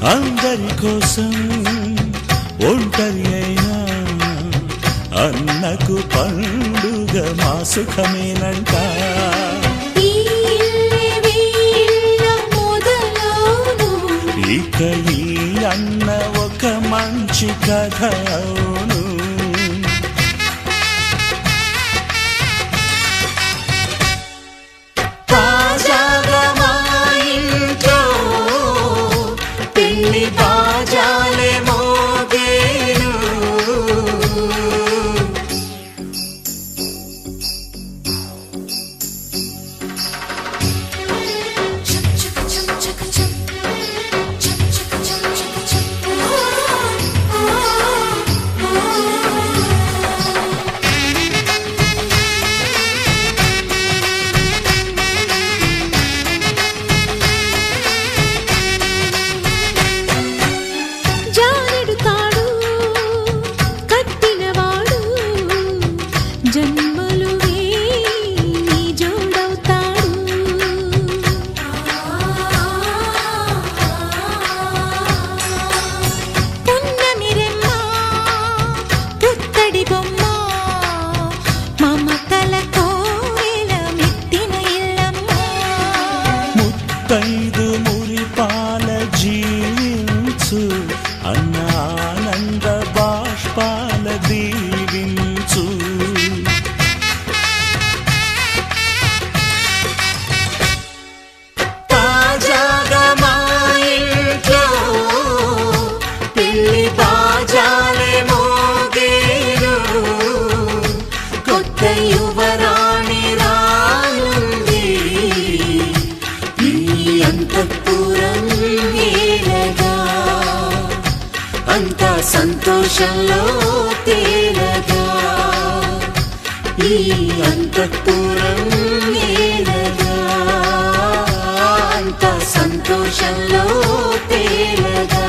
అందరి కోసం ఒంటరి అయినా అన్నకు పండుగ మా సుఖమేనంట. ఇక ఈ అన్న ఒక మంచి కథ అవును. తాజాగా మా ఇంట్లో పెళ్లి బాజాలే మోగేను. ముత్తైదు మురిపాల జీవించు అన్న ఆనంద బాష్పాల దీవించు. తాజాగా మా ఇంట్లో పెళ్లి బాజాలే మోగేను. కొత్త యువరాణి రానుంది అంతఃపురం ఏలగా. అంతా సంతోషంలో తేలగా ఈ అంతఃపురం ఏలగా. అంతా సంతోషంలో తేలగా.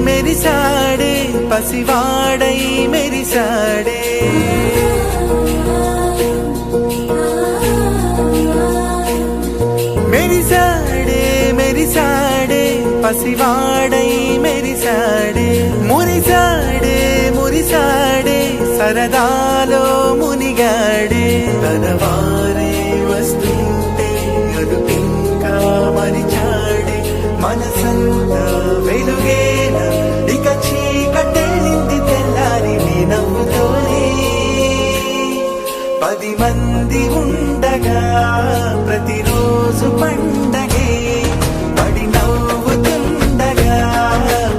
మెరిసాడే పసివాడై మెరిసాడే. మెరిసాడే మెరిసాడే పసివాడై మెరిసాడే. మురిసాడే మురిసాడే సరదాలో మునిగాడే. తన వారే వస్తుంటే అదుపింకా మరిచాడే. మనసంతా వెలుగేనా ఇక చీకటెళ్ళింది తెల్లారి నీ నవ్వుతోనే. 10 మంది ఉండగా ప్రతిరోజు పండగే. పడి నవ్వుతుండగా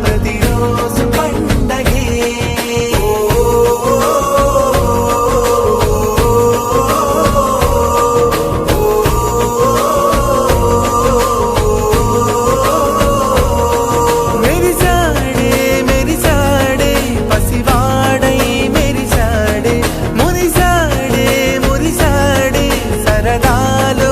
ప్రతిరోజు పండగే. మురిసాడే మురిసాడే సరదాలో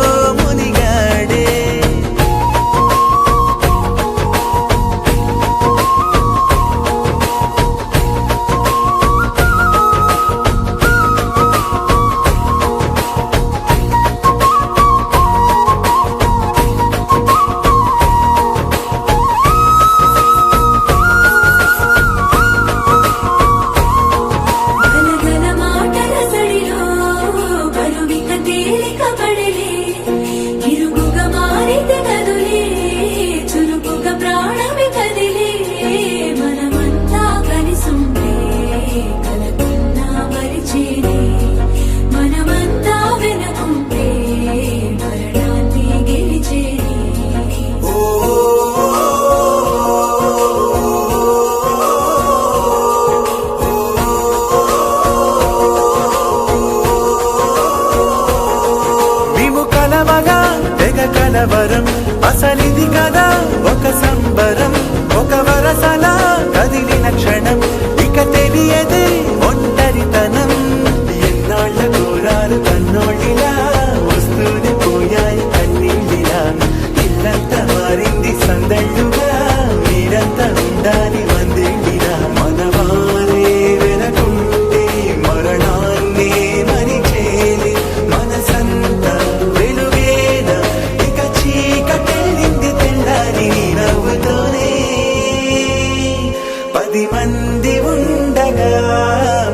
మంది ఉండగా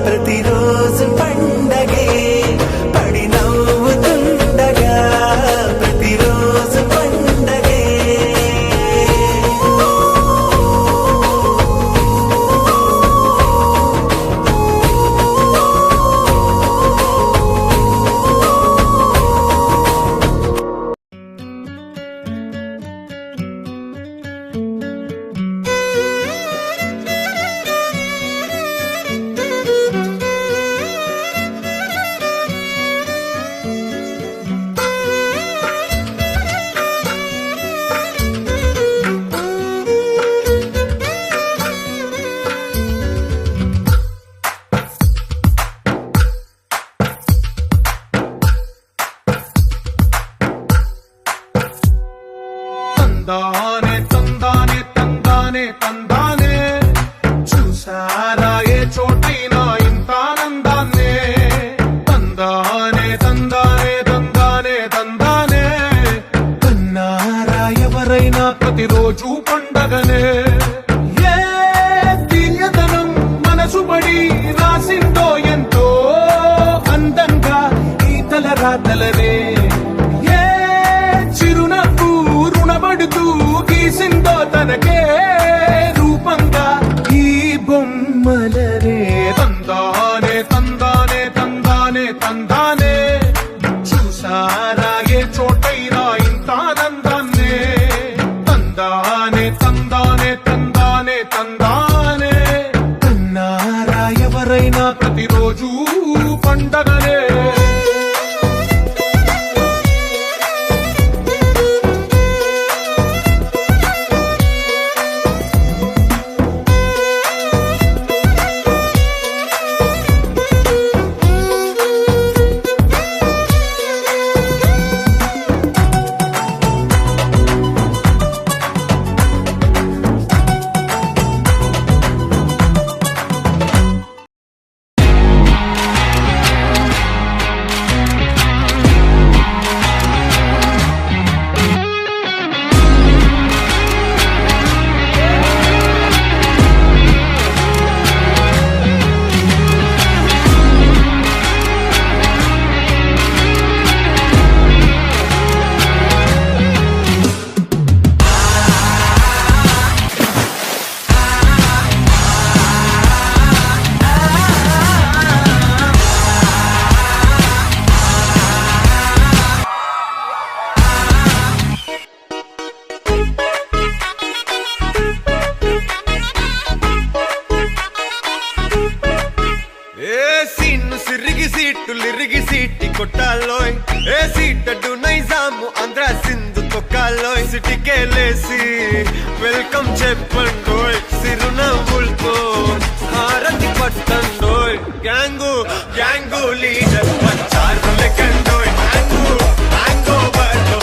ప్రతిరోజు పండగే పడి నవ్వుతుండగా ప్రతిరోజు పండగే తందానే తందానే తందానే తందానే చూసారా ఏ చోటైనా ఇంత ఆనందాన్నే తందానే తందానే తందానే తందానే కన్నారా ఎవరైనా ప్రతిరోజు పండగనే ఏ తీయదనం మనసు పడి రాసిందో ఎంతో అందంగా ఈ తలరాతలనే చిరునవ్వు రుణపడుతూ గీసిందో తనకే రూపంగా ఈ బొమ్మలనే తందానే తందానే తందానే తందానే చూసారా ఏ చోటైనా ఇంత ఆనందాన్నే తందానే తందానే తందానే తందానే కన్నారా ఎవరైనా ప్రతిరోజు పండగనే లిరిగి సీటి కొట్టాలోయ్ ఏ సీటడు నైజాము ఆంధ్ర సింధు తొక్కాలోయ్ సిటీకే లేసి వెల్కమ్ చెప్పండోయ్ సిరునవ్వులతో హారతి పట్టండోయ్ గ్యాంగు గ్యాంగు లీడర్ పంచారు లెక్కండోయ్ హ్యాంగు హ్యాంగ్ ఓవర్లో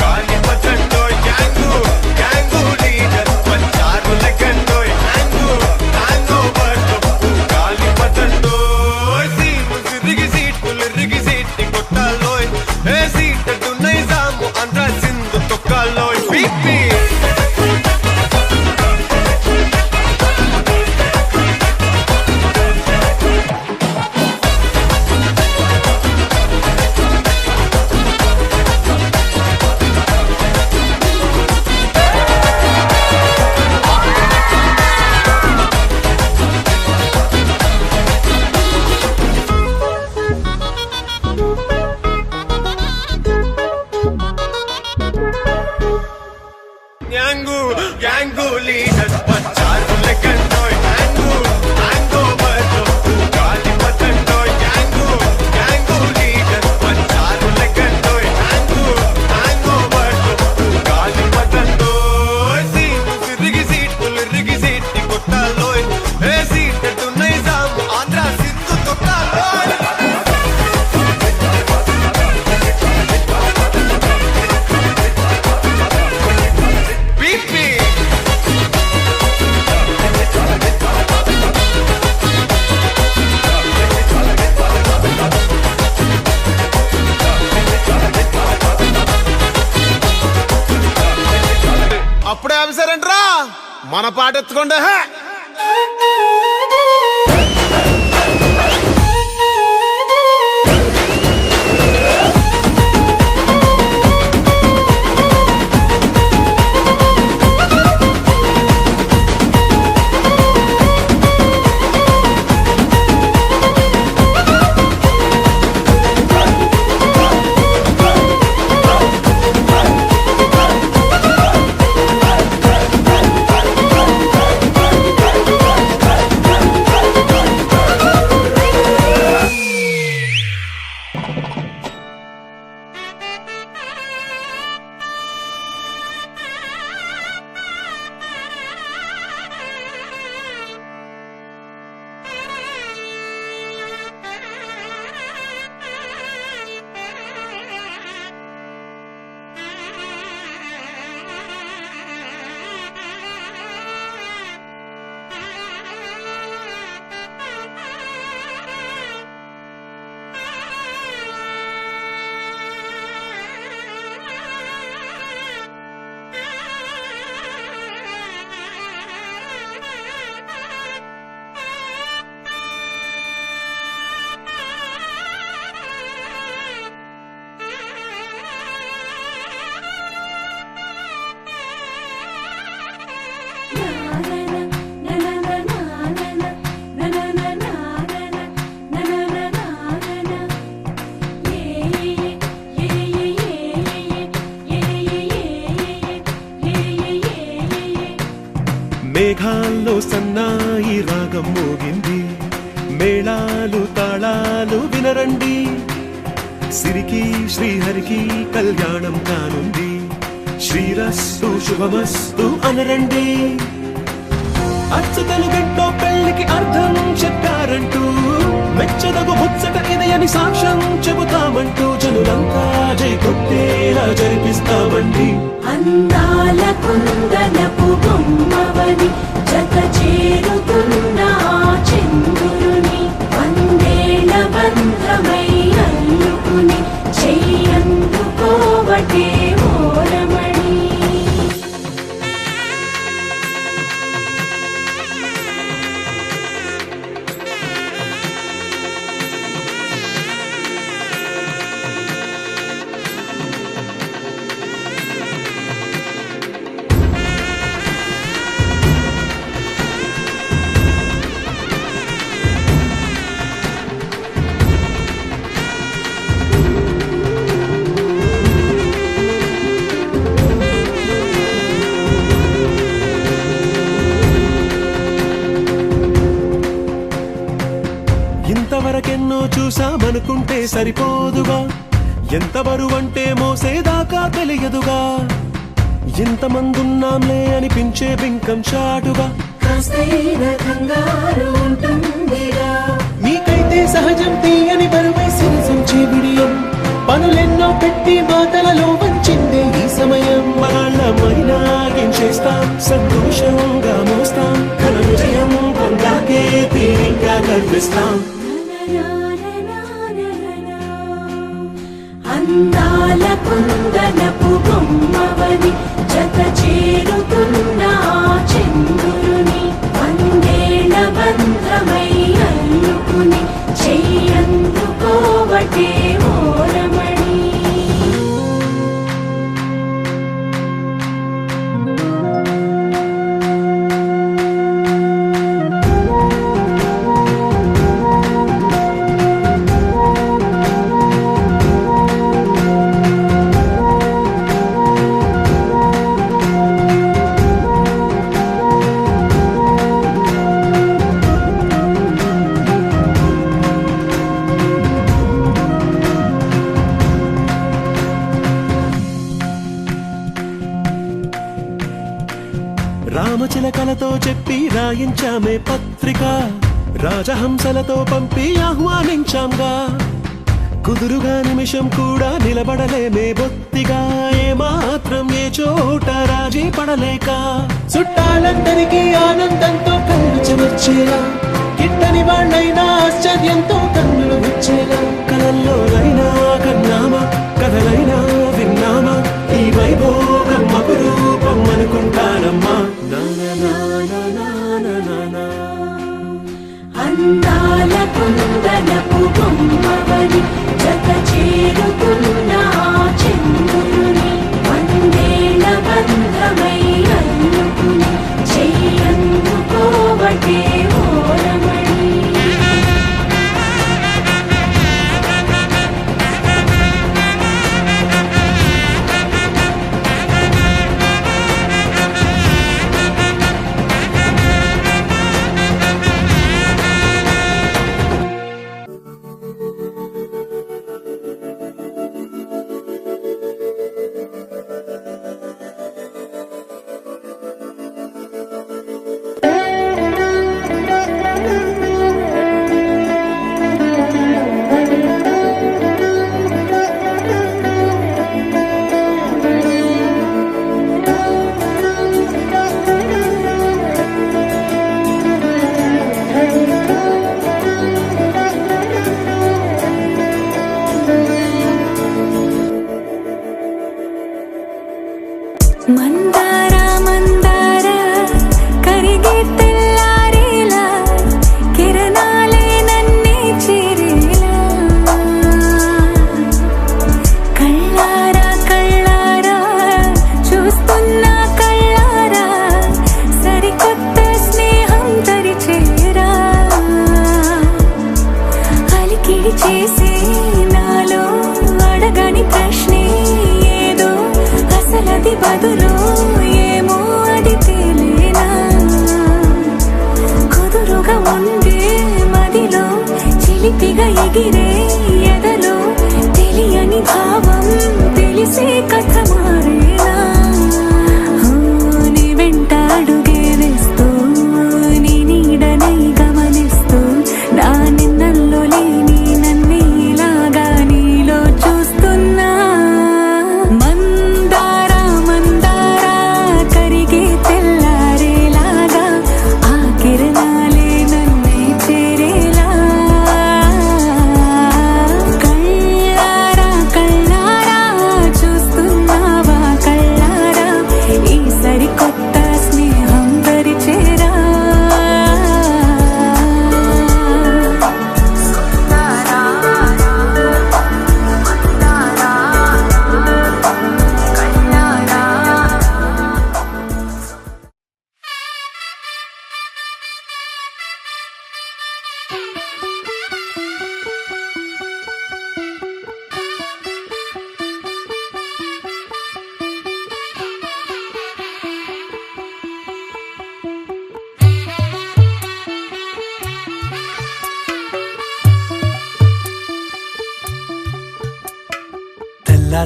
గాలి పట్టండోయ్ గ్యాంగు గ్యాంగు లీడర్ పంచారు లెక్కండోయ్ హ్యాంగు హ్యాంగ్ ఓవర్లో గాలి పట్టండోయ్ కొట్టాలోయ్ ఏ సీటడు నైజాము ఆంధ్ర సింధు తొక్కాలోయ్ పీపీ గ్యాంగు గ్యాంగు లీడర్ పంచారు లెక్కండోయ్ హ్యాంగు హ్యాంగ్ ఓవర్లో గాలి పట్టండోయ్ గ్యాంగు గ్యాంగు లీడర్ పంచారు లెక్కండోయ్ హ్యాంగు హ్యాంగ్ ఓవర్లో గాలి పట్టండోయ్ సిరిగి సీటి కొట్టాలోయ్ ఏ సీటడు నైజాము ఆంధ్ర సింధు తొక్కాలోయ్ అప్పుడే ఆఫీసర్ అంటరా మన పాట ఎత్తుకోండి రాగం మోగింది, మేళాలు తాళాలు వినరండి, సిరికి శ్రీహరికి కళ్యాణం కానుంది, శ్రీరస్తు శుభమస్తు అనరండి. అచ్చు తెలుగంటో పెళ్లికి అర్థం చెప్పారంటూ, మెచ్చదగు ముచ్చట ఇది అని సాక్ష్యం చెబుతామంటూ, జనులంతా జై కొట్టేలా జరిపిస్తామండి. అందాల కుందనపు బొమ్మవని జత చేరుతున్న చంద్రుని, వందేళ్ల బంధమై అల్లుకుని చెయ్యందుకోవటే ఓరమణి. ఇంతవరకెన్నో చూసామనుకుంటే సరిపోదుగా, ఎంత బరువంటే మోసేదాకా తెలియదుగా, ఇంతమందున్నాంలే అనిపించే బింకం చాటుగా, కాస్తైన కంగారు ఉంటుందిరా. మీకైతే సహజం తీయని బరువై సిరిసొంచే బిడియం, పనులెన్నో పెట్టి మాటలలో వంచిందే ఈ సమయం. మనాళ్ళమైనా ఏం చేస్తాం, సంతోషంగా మోస్తాం, ఘన విజయం పొందాకే తీరిగ్గా కనిపిస్తాం. అందాల కుందనపు బొమ్మవని జత చేరుతున్న చంద్రుని, వందేళ్ల బంధమై అల్లుకుని చెయ్యందుకోవటే ఓరమణి. రామచిలకలతో చెప్పి రాయించామే పత్రిక, రాజహంసలతో పంపి ఆహ్వానించాంగా, కుదురుగా నిమిషం కూడా నిలబడలేమే బొత్తిగా, ఏమాత్రం ఏ చోట రాజీ పడలేక, చుట్టాలందరికీ ఆనందంతో కళ్ళు చెమర్చేలా, గిట్టని వాళ్ళైనా ఆశ్చర్యంతో కన్నులు వచ్చేలా, కలల్లోనైనా కన్నామా, కథలైనా విన్నామా, ఈ వైభోగం అపురూపం అనుకుంటానమ్మా. అందాల కుందనపు బొమ్మవని జత చేరుతున్న చంద్రుని, వందేళ్ల బంధమై అల్లుకుని చెయ్యందుకోవటే ఓరమణి.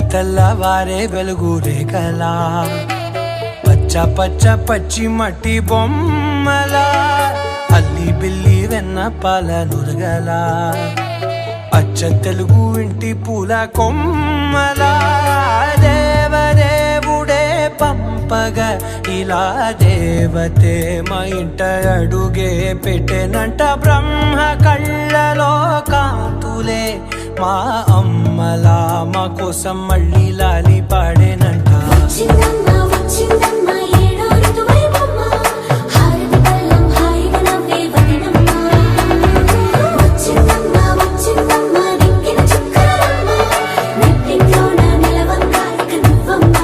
తెల్లవారే వెలుగు రేఖలా పచ్చ పచ్చ పచ్చి మట్టి బొమ్మలా అల్లి బిల్లి వెన్న పాల నురగలా అచ్చ తెలుగు ఇంటి పూల కొమ్మలా దేవదేవుడే పంపగ ఇలా దేవతే మా ఇంట అడుగే పెట్టెనంట బ్రహ్మ కళ్ళలో కాంతులే మా అమ్మలా మా కోసం మళ్ళీ లాలి పాడేనంట వచ్చిందమ్మ వచ్చిందమ్మ ఏడో ఋతువైవమ్మ హారతి పళ్ళం హాయిగా నవ్వే వదినమ్మ వచ్చిందమ్మ వచ్చిందమ్మ దిక్కిన చుక్కలమ్మ నెట్టింట్లోన నిలవంగా ఇక నువ్వమ్మ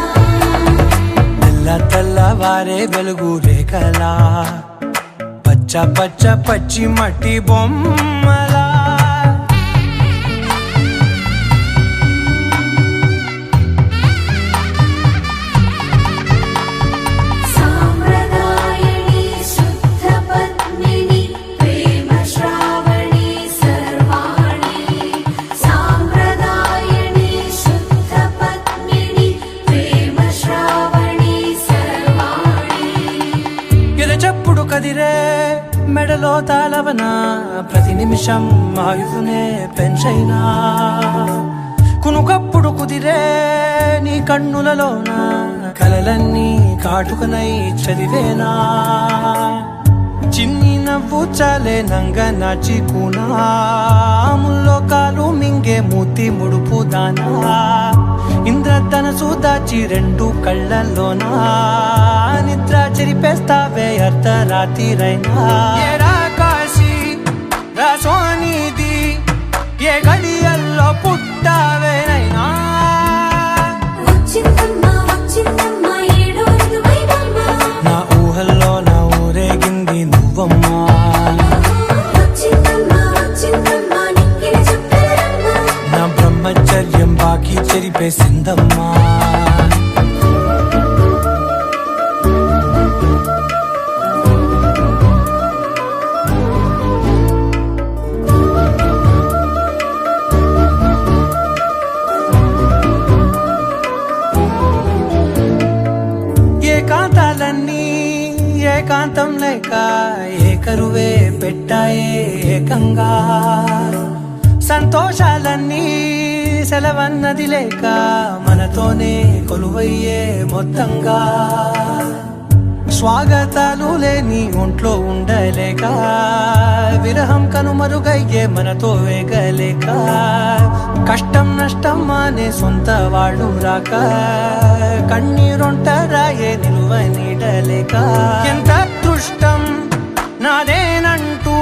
తెల్లవారే వెలుగు రేఖలా పచ్చ పచ్చ పచ్చి మట్టి బొమ్మలా సాంప్రదాయని శుద్ధ పద్మిని ప్రేమ శ్రావణి సర్వాణి సాంప్రదాయని శుద్ధ పద్మిని ప్రేమ శ్రావణి సర్వాణి ఎరచప్పుడు కదిరే మెడలో తాళవన ప్రతి నిమిషం ఆయుధునే పెంచైనా కునుకప్పుడు కుదిరే నీ కన్నులలోన కలలన్నీ కాటుకనై చదివేనా చిన్ని నవ్వు చాలే నంగ నాచి కూనాముల్లో కాలు మింగే మూతి ముడుపు దానా ఇంద్రధనసు దాచి రెండు కళ్ళల్లోనా నిద్ర చెరిపేస్తావే అర్ధరాత్రిరైనా ఏరా కాశీ రాసోనిది ఏ గడియల్లో పుట్టావేనైనా వచ్చిందమ్మ వచ్చిందమ్మ ఏడో ఋతువైవమ్మ నా ఊహల్లో నా ఊరేగింది నువ్వమ్మా వచ్చిందమ్మ వచ్చిందమ్మ నిక్కిన చుక్కలమ్మ నా బ్రహ్మచర్యం బాకీ చెరిపేసిందమ్మా ఏకాంతాలన్నీ ఏకాంతం లేక ఏకరువే పెట్టాయే ఏకంగా సంతోషాలన్నీ సెలవన్నది లేక మనతోనే కొలువయ్యే మొత్తంగా స్వాగతాలు లేని ఒంట్లో ఉండలేక విరహం కనుమరుగయ్యే మనతో వేగలేక కష్టం నష్టం అనే సొంత వాళ్ళు రాక కన్నీరొంటరాయే నిలువ నీడలేక ఎంత అదృష్టం నాదేనంటూ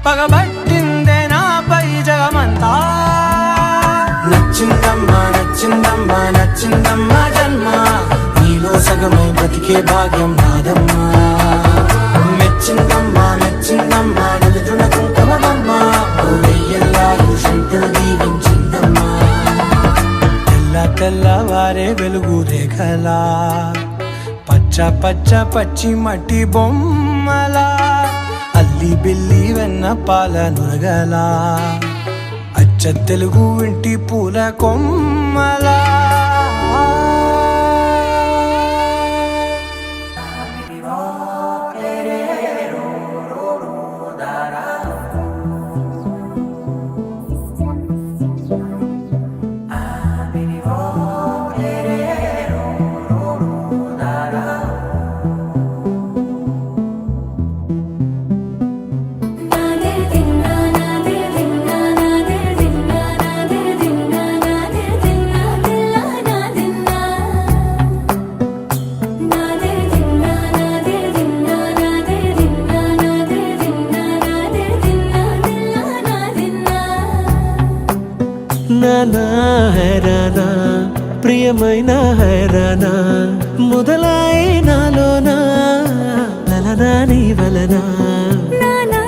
పగబట్టిందే నాపై జగమంతా నచ్చిందమ్మా నచ్చిందమ్మా నచ్చిందమ్మా జన్మ నీలో సగమై బ్రతికే భాగ్యం నాదమ్మా మెచ్చిందమ్మా మెచ్చిందమ్మా నిలుచున కుంకమమ్మా వెయ్యల్లాలు శంకరు దీవించిందమ్మా తెల్లవారే వెలుగు రేఖలా పచ్చ పచ్చ పచ్చి మట్టి బొమ్మలా అల్లి బిల్లి వెన్న పాల నురగలా అచ్చ తెలుగు ఇంటి పూల కొమ్మలా నానా హైరానా ప్రియమైన హైరానా మొదలాయి నాలోనా లలనా నీ వలనా నానా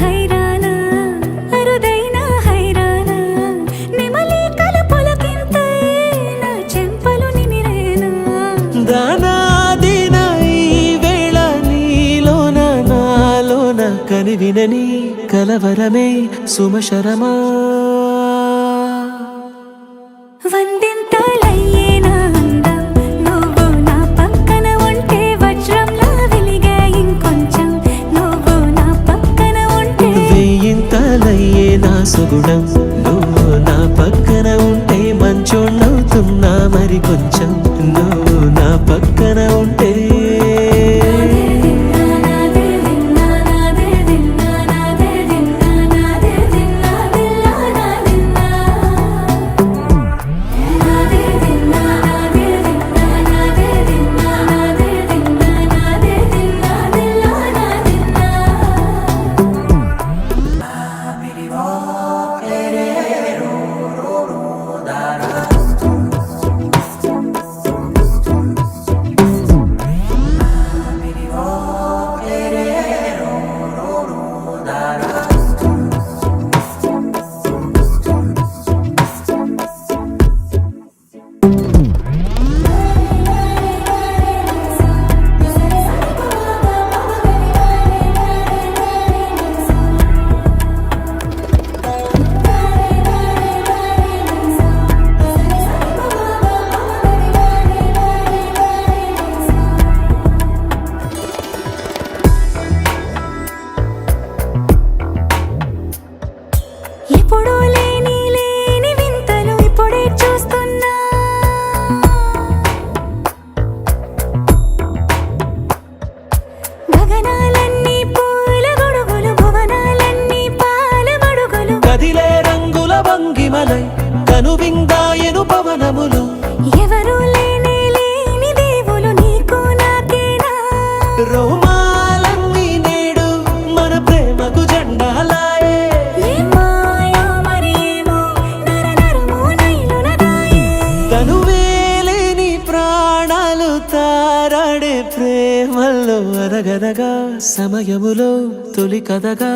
హైరానా అరుదైన హైరానా నెమలి కలపులకింతై నా చెంపలు నిమిరేనా దానాదిన ఈ వేళ నీలోన నాలోన కనివినని కలవరమే సుమశరమా వందెంతల వద్దింతలయ్యే నా సుగుణం నువ్వు నా పక్కన ఉంటే మంచోణ్ణవుతున్నా మరి కొంచెం నువ్వు నా పక్కన ఉంటే ఎప్పుడూ లేని లేని వింతలు ఇప్పుడే చూస్తున్నా గగనాలన్నీ పూల గొడుగులు భువనాలన్నీ పాల మడుగులు కదిలే రంగుల భంగిమలై కనువిందాయను పవనములు ఎవరు లేని లేని దేవులు నీకు నాకేనా రోమాలన్నీ నేడు మన ప్రేమకు జెండాలాయే ఏ మాయో మరేమో నరనరమో నైలునదాయే తనువేలేని ప్రాణాలు తారాడే ప్రేమల్లో అనగనగా సమయములో తొలి కథగా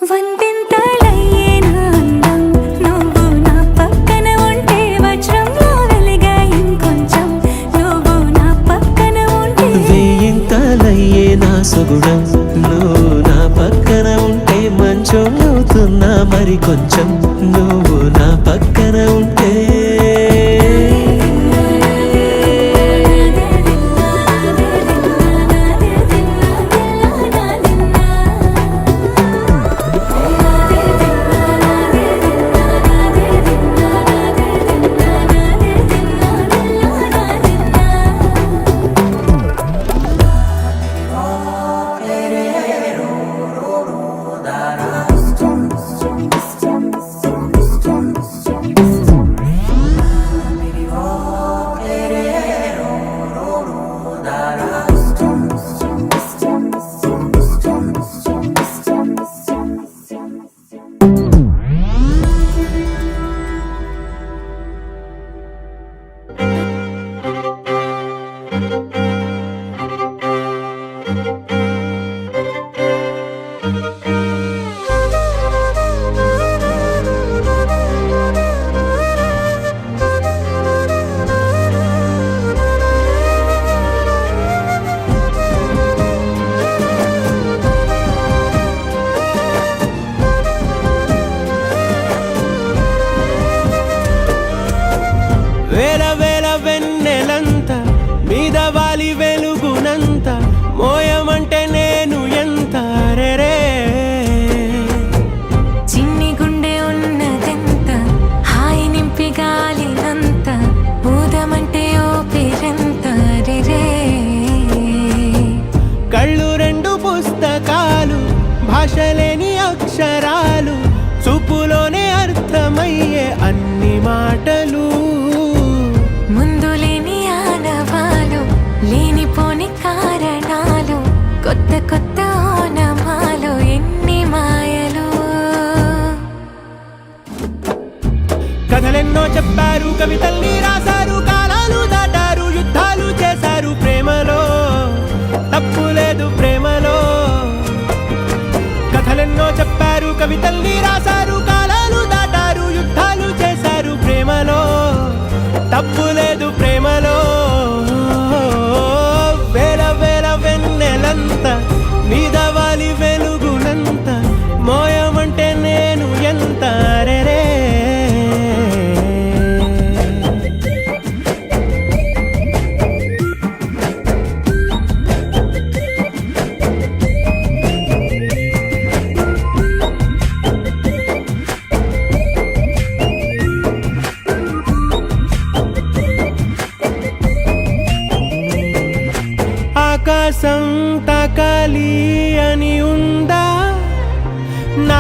వందింతలయ్యే నా అందం నువ్వు నా పక్కన ఉంటే వజ్రంలో వెలిగా ఇంకొంచెం నువ్వు నా పక్కన ఉంటే వేయింతలయ్యే నా సుగుణం నువ్వు నా పక్కన ఉంటే మంచోణ్ణవుతున్నా మరి కొంచెం నువ్వు నా పక్కన ఉంటే వేల వేల వెన్నెలంత మీద వాలి వెలుగునంత మోయమంటే నేను ఎంత రే చిన్ని గుండె ఉన్నదెంత హాయి నింపి గాలినంత ఊదమంటే ఓపిరెంత రే కళ్ళు రెండు పుస్తకాలు భాష లేని అక్షరాలు చూపులోనే అర్థమయ్యే అన్ని మాటలు ముందు లేని ఆనవాలు లేనిపోని కారణాలు కొత్త కొత్త ఓనమాలు ఎన్ని మాయలు కథలెన్నో చెప్పారు కవితల్ని రాశారు కాలాలు దాటారు యుద్ధాలు చేశారు ప్రేమలో తప్పు లేదు ప్రేమలో కథలెన్నో చెప్పారు కవితల్ని రాశారు కాలాలు దాటారు యుద్ధాలు చేశారు ప్రేమలో తప్పు లేదు ప్రేమలో వేల వేల వెన్నెలంత మీద వాలి వెలుగునంత మోయమంటే నేను ఎంత రే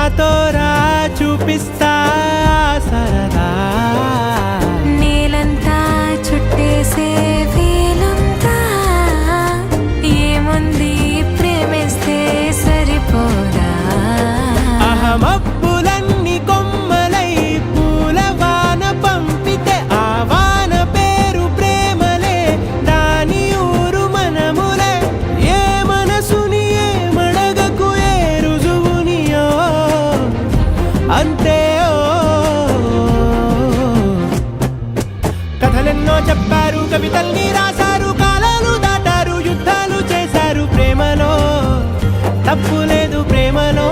నాతో రా చూపిస్తా సరదా నేలంతా చుట్టేసే వీలుందా ఏముంది ప్రేమిస్తే సరిపోదా అహమప్పులన్నీ కొమ్మలై పూలవాన పంపితే ఆ వాన పేరు ప్రేమలే దాని ఊరు మనములే ఏ మనసుని ఏ మడగకు ఏ రుజువునియో అంతే కథలెన్నో చెప్పారు కవితల్ని రాశారు కాలాలు దాటారు యుద్ధాలు చేశారు ప్రేమలో తప్పు లేదు ప్రేమలో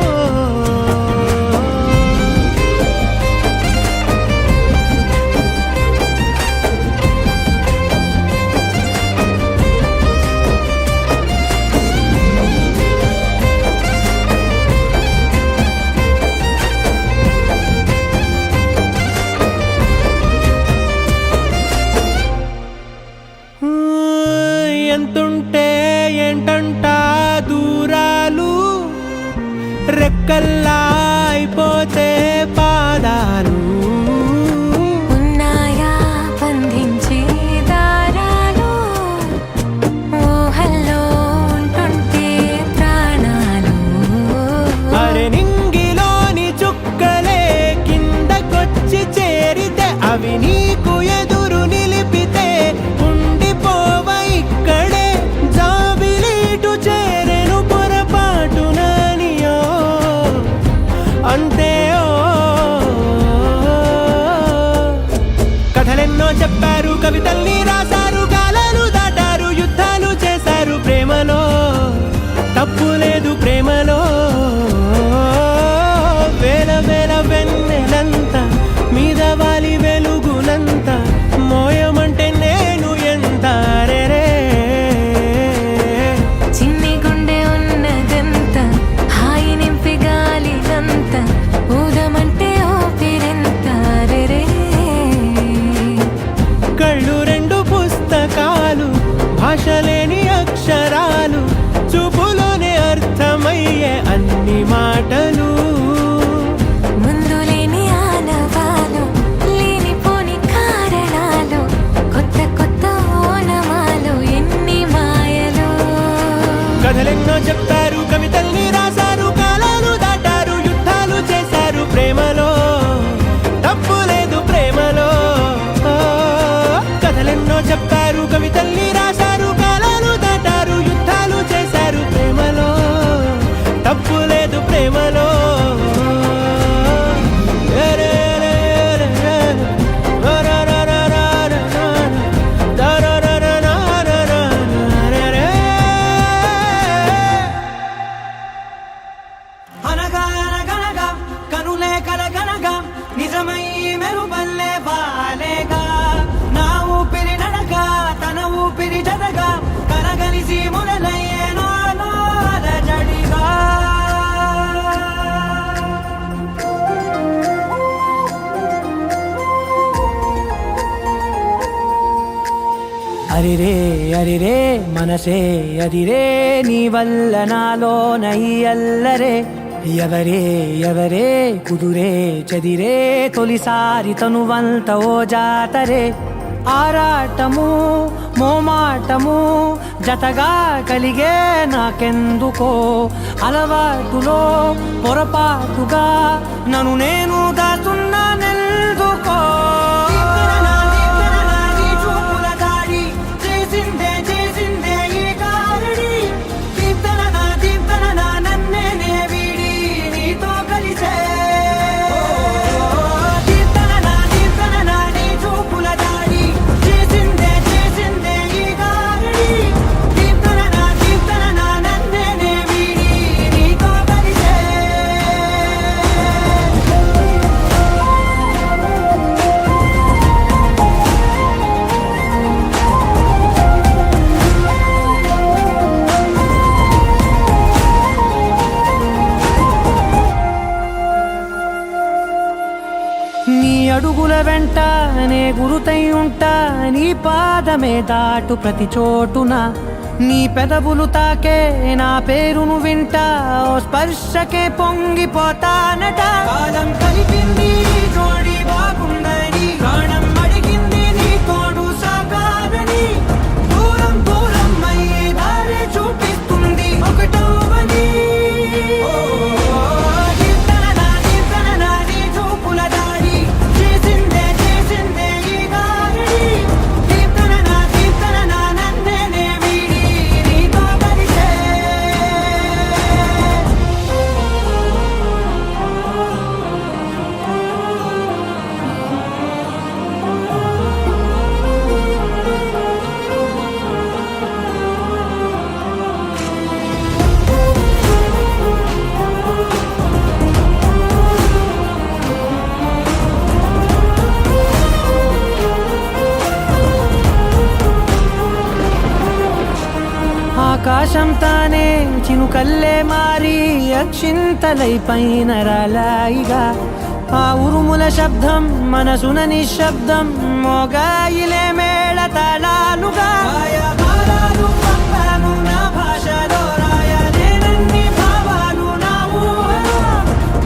ఎంతుంటే ఏంటంట దూరాలు రెక్కల్లా అయిపోతే పాదాలు ఉన్నాయా బంధించే దారాలు ఊహల్లో ఉంటుంటే ప్రాణాలు అరే నింగిలోని చుక్కలే కిందకొచ్చి చేరితే అవి నీకు ఎదురు నిలిపితే ఉండిపోవ ఇక్కడే జాబిలీటు చేరెను పొరపాటు నానియో అంతే కథలెన్నో చెప్పారు కవితల్ని రాశారు కాలాలు దాటారు యుద్ధాలు చేశారు ప్రేమలో తప్పు లేదు ప్రేమలో వేల వేల వెన్నెలంత మీద వాలి వెలుగునంత మోయమంటే నేను ఎంత రే చిన్ని గుండె ఉన్నదంత హాయి నింపి గాలినంత ఊదమంటే ఊపిరెంత రే కళ్ళు రెండు పుస్తకాలు భాష లేని అక్షరాలు చూపులోనే అర్థమయ్యే అన్ని మాటలు ముందు లేని ఆనవాలు లేనిపోని కారణాలు కొత్త కొత్త ఓనమాలు ఎన్ని మాయలు కథలెన్నో చెప్పారు కవితల్ని రాశారు కాలాలు దాటారు యుద్ధాలు చేశారు ప్రేమలో తప్పు లేదు ప్రేమలో కథలెన్నో చెప్పారు కవితల్ని రాశారు కాలాలు దాటారు యుద్ధాలు చేశారు ప్రేమలో తప్పు లేదు ప్రేమలో అనగా అనగనగా కనులే కలగనగా నిజమై మెరుపల్లే బాలేగా నా ఊపిరి నడగా తన ఊపిరి జడగా కలగలిసి మొదలయ్యే నాలో అలజడిగా అరిరే అరిరే మనసే అదిరే నీ వల్ల నాలో నై అల్లరే ఎవరే ఎవరే కుదురే చదిరే తొలిసారి తనువంత ఓ జాతరే ఆరాటము మోమాటము జతగా కలిగే నాకెందుకో అలవాటులో పొరపాటుగా నన్ను నేను దాచున్నానెందుకో అడుగుల వెంట నే గురుతై ఉంటా నీ పాదమే దాటు ప్రతి చోటున నీ పెదవులు తాకే నా పేరును వింటా ఓ స్పర్శకే పొంగిపోతానట కాలం కలిపింది జోడి బాగుందని ప్రాణం అడిగింది నీ తోడు సాగాలని దూరం దూరం అయ్యే దారి చూపిస్తుంది ఒకటవని నీ చూపుల దారి చేసిందే ఈ గారడి దీప్తన నన్నే వీడి నీతో కలిసే ఆకాశం తానే చినుకల్లే మారి అక్షింతలై పైన రాలాయిగా ఆ ఉరుముల శబ్దం మనసున నిశ్శబ్దం మోగాయిలే మేళ తాళాలుగా భారాలు పంపాను నా భాషలో రాయలేనన్ని భావాలు నా ఊహలో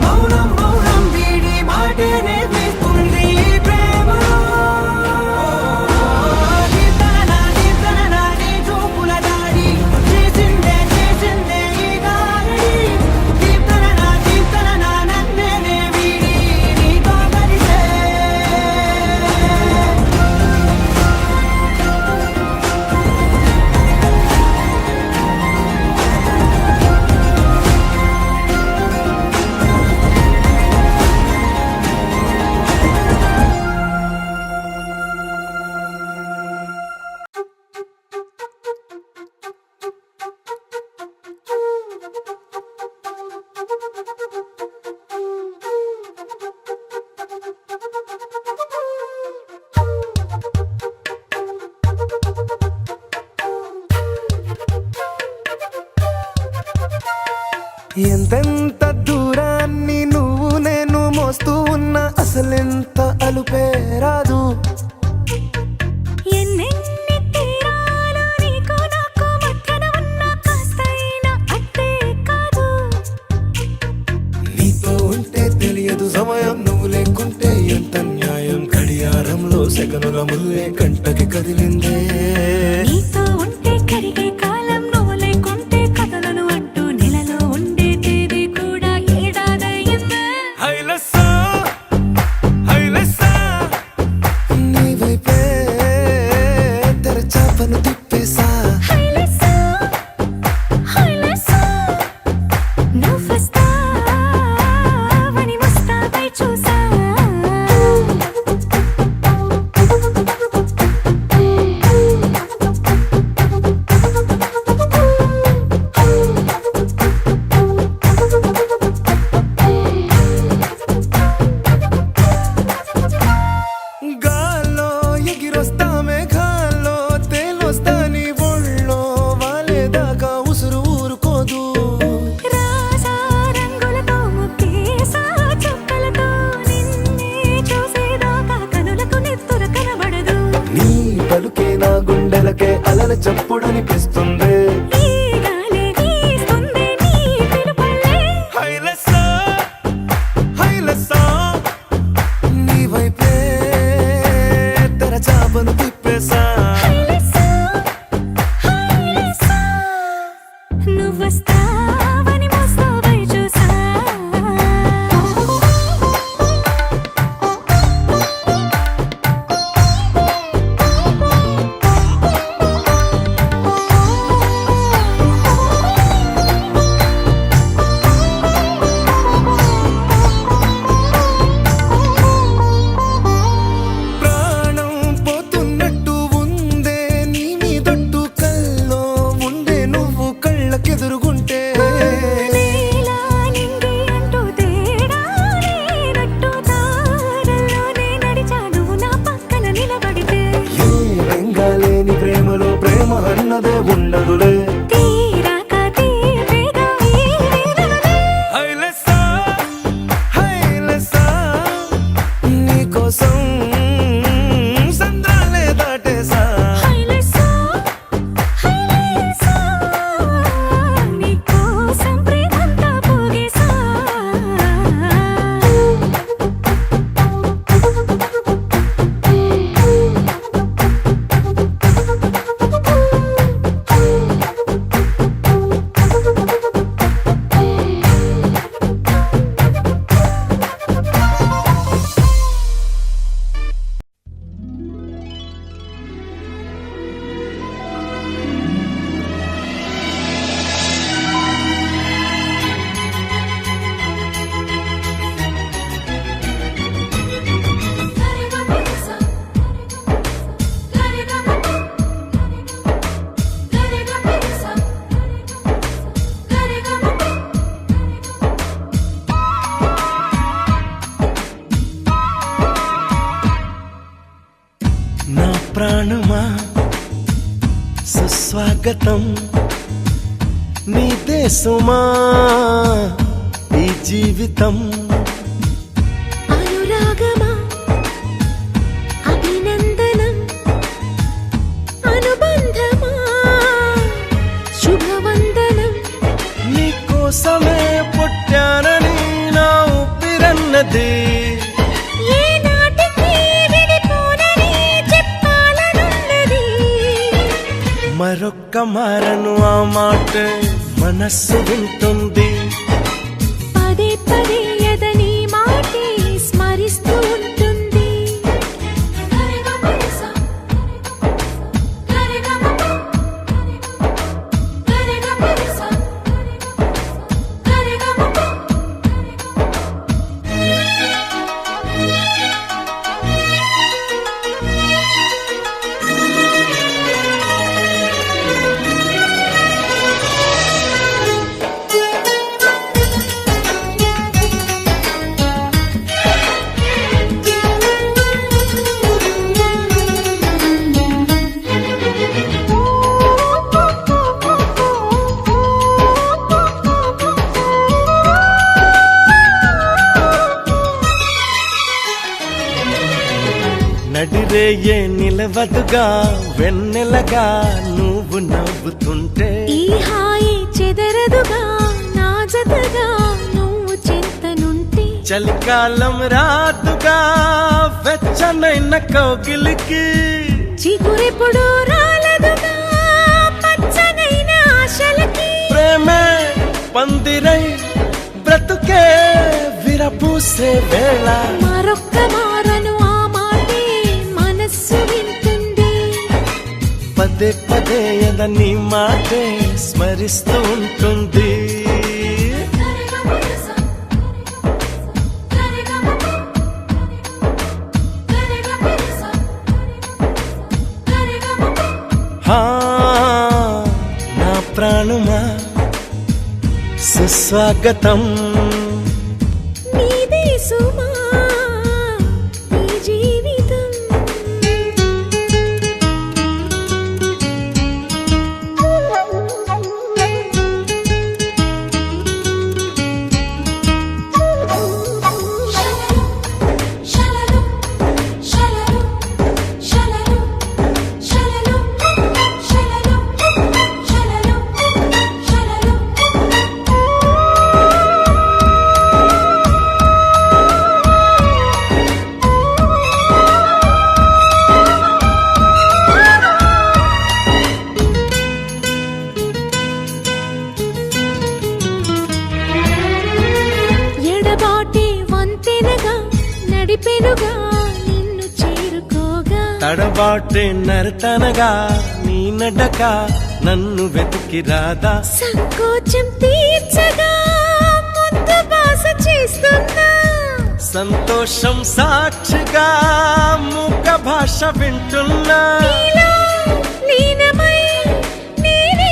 మౌనం మౌనం వీడి మాటే నేర్పిస్తుంది ప్రేమలో దీప్తన నీ చూపుల దాడి చేసిందే ఈ గారడి దీప్తన నన్నే వీడి నీతో కలిసే ఎంతెంత దూరాన్ని నువ్వు నేను మోస్తూ ఉన్నా అసలెంత అలుపే రాదు ఎన్నెన్ని తీరాలు నీకు నాకు మధ్యన ఉన్న కాస్తైనా అట్టే కాదు నీతో ఉంటే తెలియదు సమయం నువ్వు లేకుంటే ఎంత న్యాయం గడియారంలో సెకనుల ముల్లే కంటకి కదిలిందే నీతో ఉంటే కరిగే కాలం నువ్వు లేకుంటే కథలను అంటూ నెలలో ఉండే తేదీ కూడా ఏడాదయ్యిందే నీ వైపే తెరచాపను తిప్పేసా హైలెస్సా నువ్వొస్తావని ముస్తాబై చూసా గాల్లో ఎగిరొస్తా మేఘాల్లో తేలొస్తా నీ ఒళ్ళో వాలేదాకా ఉసురు ఊరుకోదు రాజా రంగులతో ముక్కేసా చుక్కలతో నిన్నే చూసేదాకా కనులకు నెత్తుర కనబడదు నీ పలుకే నా గుండెలకే అలల చప్పుడనిపిస్తుంది ఈ గాలి వీస్తుంది నీ పిలుపులే నీ వైపే తెరచాపను తిప్పేసా హైలెస్సా నువ్వొస్తావని ముస్తాబై చూసా సుస్వాగతం నీదే సుమా ఈ జీవితం అనురాగమా అభినందనం అనుబంధమా శుభవందనం నీకోసమే పుట్టానని నా ఊపిరన్నది ఏనాటికి విడిపోనని చెప్పాలనున్నది మరొక్క మారను ఆ మాట మనస్సు వింటుంది పదే పదే ఎదని మాటే స్మరిస్తూ ఉంటుంది నడిరేయే నిలవదుగా వెన్నెలగా నువ్వు నవ్వుతుంటే ఈ హాయి చెదరదుగా నా జతగా నువ్వు చింతనుంటే చలికాలం రాదుగా వెచ్చనైన కౌగిలికి చిగురెప్పుడు రాలదుగా పచ్చనైన ఆశలకి ప్రేమే పందిరై బ్రతుకే విరపూసే వేళ మరొక్క మారను ఆ మాటే మనస్సు వింటుంది పదే పదే ఎదని మాటే స్మరిస్తూ ఉంటుంది హా నా ప్రాణమా సుస్వాగతం నీదే సుమా ఈ జీవితం ఎడబాటే వంతెనగా నడిపెనుగా నిన్ను చేరుకోగా తడబాటే నరతనగా నీ నడక నన్ను వెతికి రాదా సంకోచం తీర్చగా ముద్దు బాస చేస్తున్నా సంతోషం సాక్షిగా మూక భాష వింటున్నా నీలో లీనమై నేనే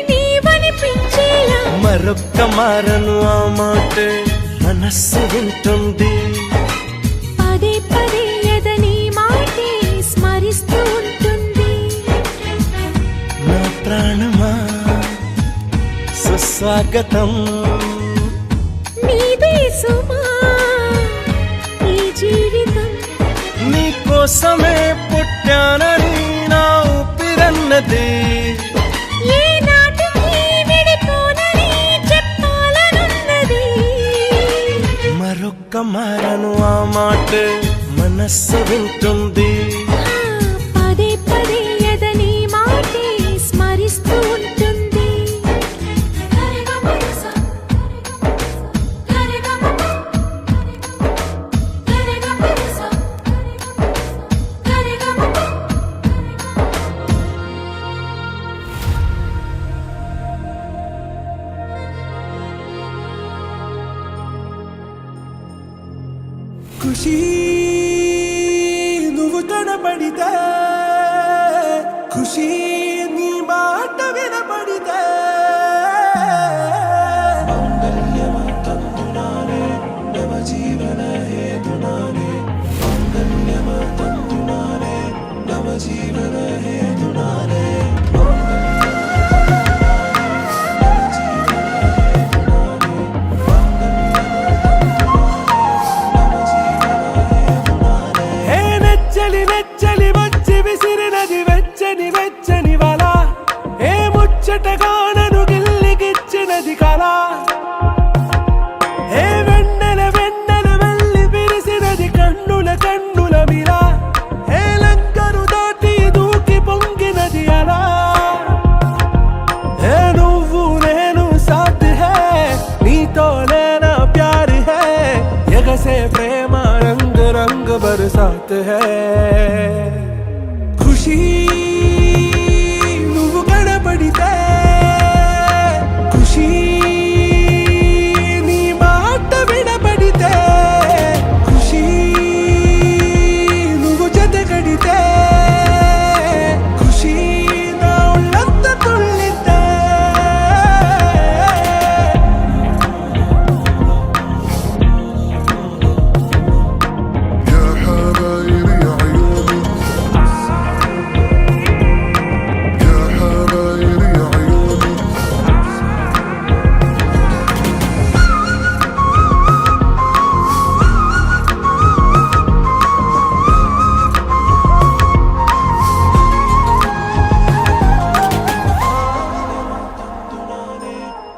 నీవనిపించేలా మరొక్క మారను ఆ మాట మనస్సు వింటుంది పదే పదే ఎదని మాటే స్మరిస్తూ ఉంటుంది నా ప్రాణమా సుస్వాగతం నీదే సుమా ఈ జీవితం నీకోసమే పుట్టానని నా ఊపిరన్నది ఏనాటికి విడిపోనని చెప్పాలనున్నది మరొక్క మారను ఆ మాట మనస్సు వింటుంది పదే పదే ఎదని మాటే స్మరిస్తూ ఉంటుంది ఖుషి నువ్వు కనబడితే ఖుషి నీ మాట వినబడితే జీవన హేతునానే साथ है खुशी నువ్వు కనబడితే ఖుషి నీ మాట వినబడితే ఖుషి నువ్వు జతగడితే ఖుషి నా ఒళ్ళంత తుళ్ళితే يا حبايبي يا عيوني يا حبايبي يا عيوني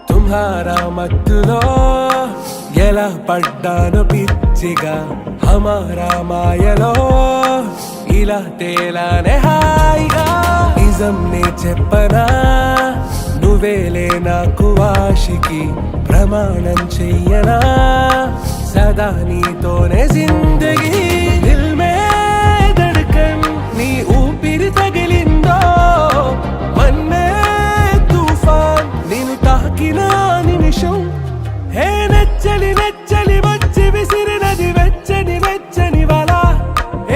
तुम्हारा మత్తులో ఎలా పడ్డాను పిచ్చిగా హమారా మాయలో ఇలా తేలానే హాయిగా నిజం నే చెప్పనా నువ్వేలే నాకు ఆశికి ప్రమాణం చెయ్యనా సదా నీతోనే జిందగీ దిల్ మే ధడ్కన్ నీ ఊపిరి తగిలిందో మన్నే తుఫాన్ నేను తాకిన నిమిషం హే నెచ్చలి నెచ్చలి వచ్చి విసిరినది వెచ్చని వెచ్చని వల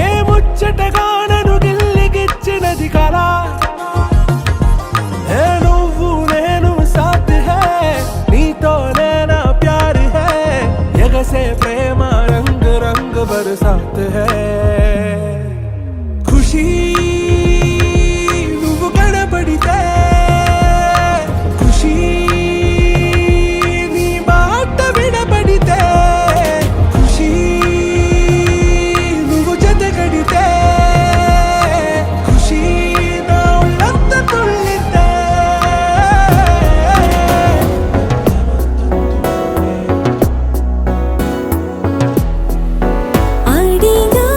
ఏ ముచ్చటగా నన్ను గిల్లిగిచ్చినది కళ హే నువ్వు నేను సాథ్ హే నీతోనే నా ప్యార్ హే ఎగసే ప్రేమ రంగ్ రంగ్ బరసాత్ హే ఖుషి నువ్వు కనబడితే ఖుషి నీ మాట వినబడితే ఖుషి నువ్వు జతగడితే ఖుషి నా ఒళ్ళంత తుళ్ళితే అడిగా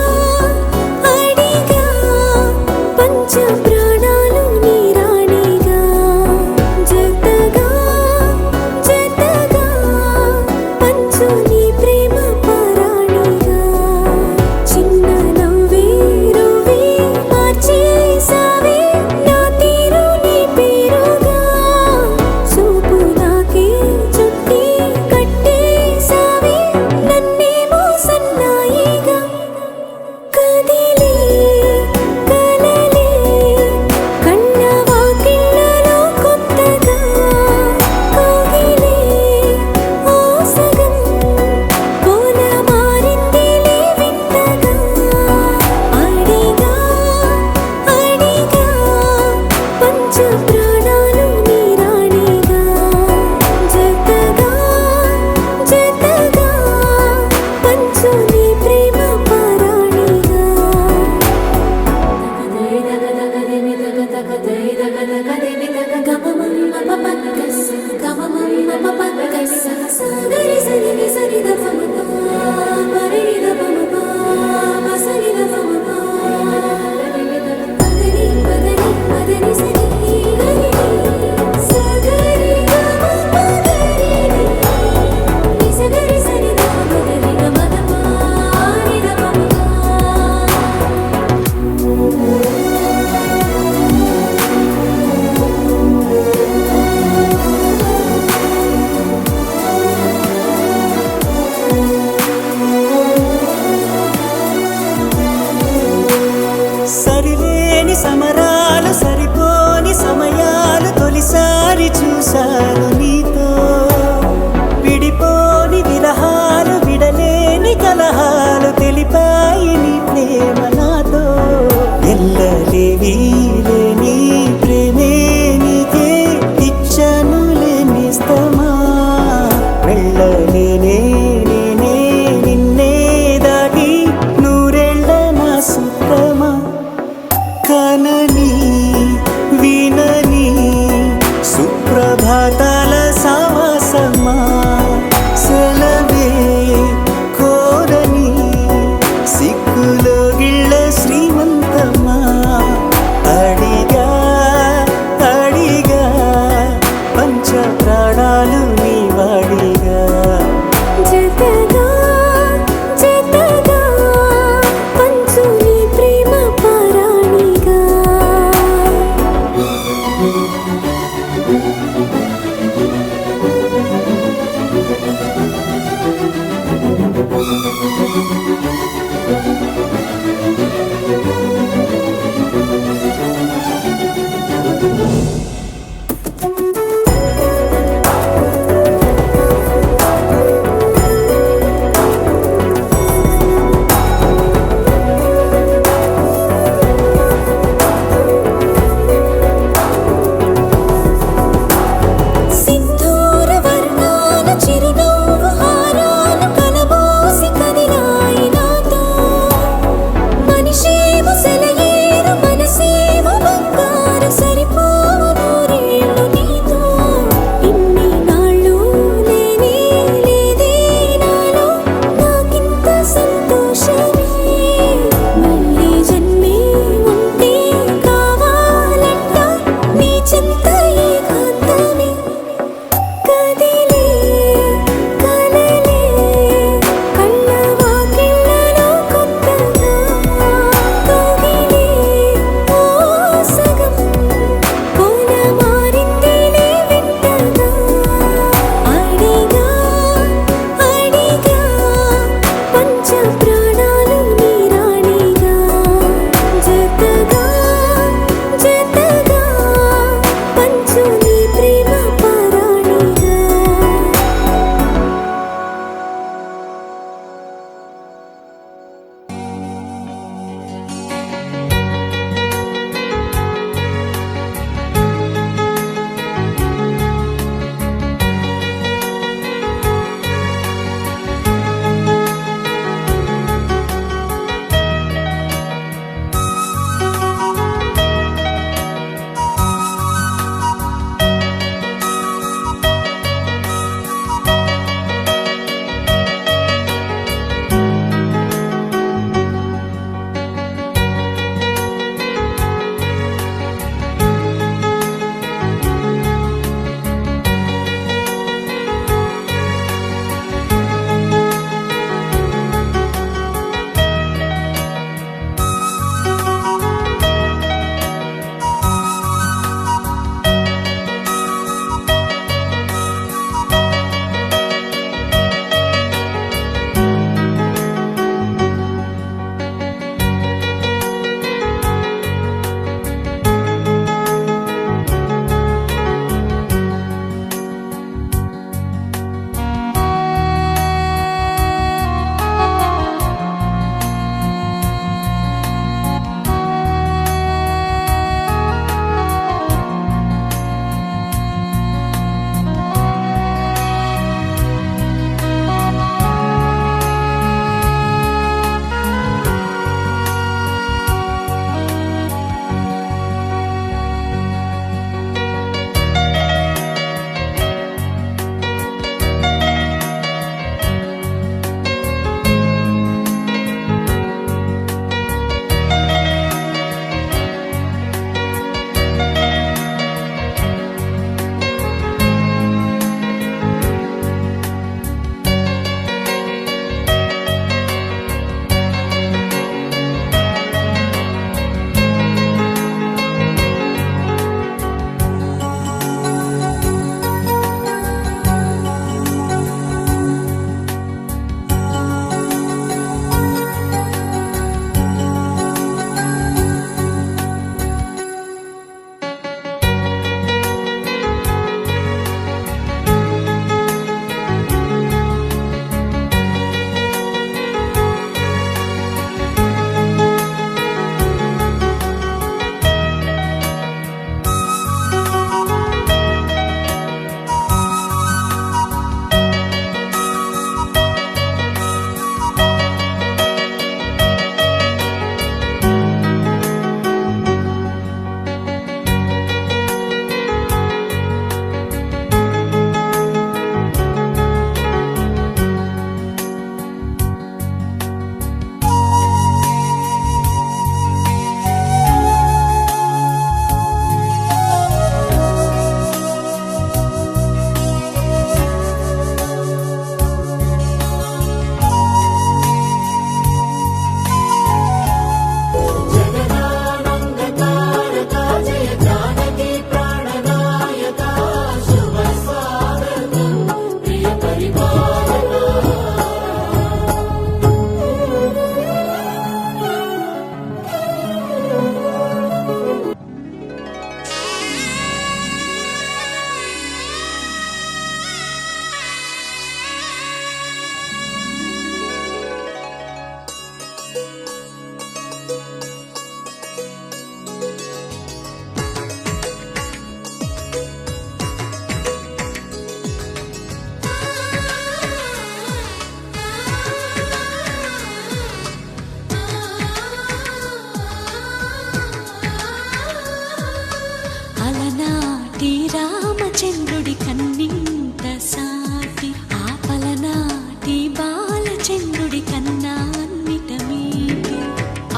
చంద్రుడి కన్నింత సాటి ఆపలనాటి బాలచంద్రుడి కన్నా అన్నిట మీటి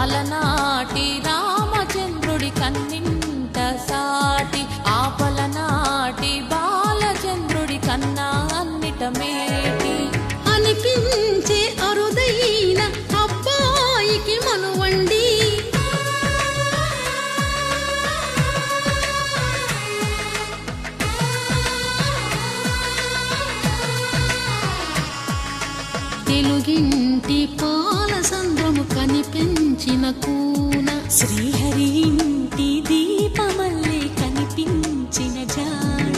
అలనాటి రామచంద్రుడి కన్నింట సాటి ఆపలనాటి బాలచంద్రుడి కన్నా అన్నిట మేటి అనిపించే అరుదైన అబ్బాయికి మనువండి తెలుగింటి పాలసంద్రము కనిపించిన కూన శ్రీహరి ఇంటి దీపమల్లే కనిపించిన జాడ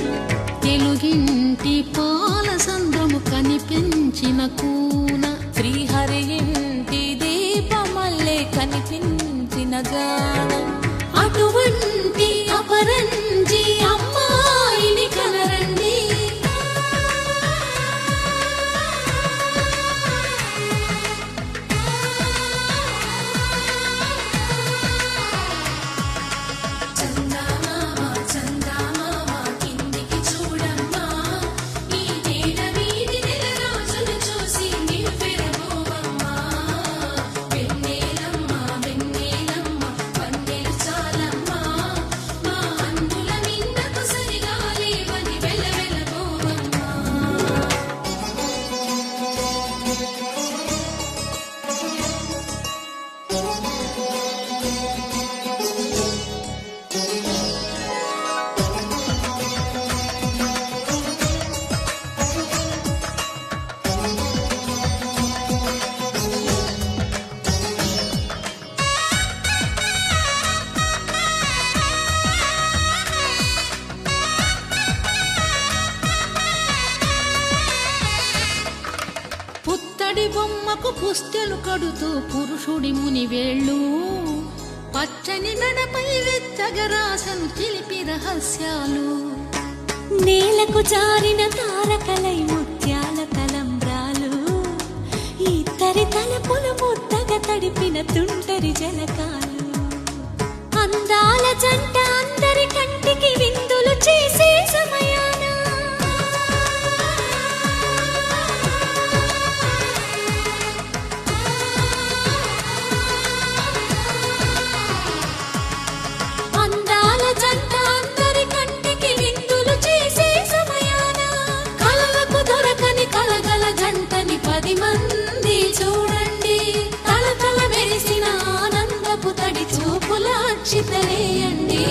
తెలుగింటి పాలసంద్రము కనిపించిన కూన శ్రీహరి ఇంటి దీపమల్లే కనిపించిన జాడ అటువంటి అపరంజి అమ్మాయిని కనరండి పుత్తడి బొమ్మకు పుస్తెలు కడుతూ పురుషుడి ముని వేళ్ళు పచ్చని మెడపై వెచ్చగరాసను చిలిపి రహస్యాలు నేలకు జారిన తారకలై ముత్యాల తలంబ్రాలు ఇద్దరి తలపులు ముద్దగా తడిపిన తుంటరి జలకాలు అందాల జంట అందరి కంటికి విందులు చేసే సమయాన అందాల జంట అందరి కంటికి విందులు చేసే సమయాన కలలకు దొరకని కలగల జంటని 10 మంది చూడండి తలతల మెరిసిన ఆనందపు తడి చూపుల అక్షితలేయండి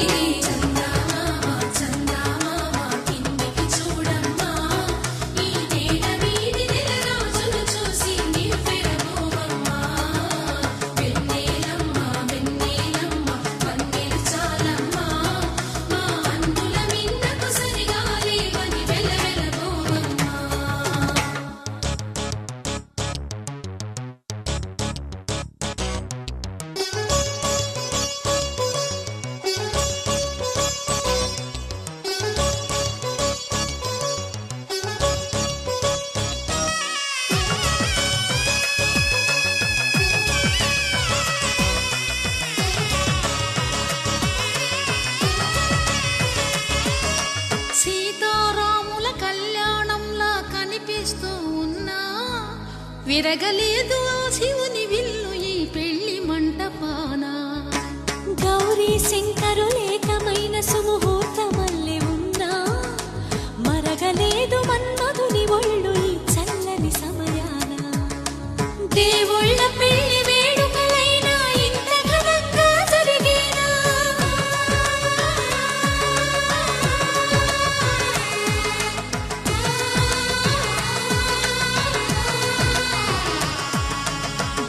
సీతారాముల కళ్యాణంలా కనిపిస్తూ ఉన్నా విరగలేదు ఆ శివుని విల్లు ఈ పెళ్లి మంటపాన గౌరీ శంకరులేకమైన సుముహూర్తమల్లె ఉన్నా మరగలేదు మన్మధుని ఒళ్ళు ఈ చల్లని సమయాన దేవుళ్ళ పెళ్లి వేడుకలైనా ఇంత ఘనంగా జరిగేనా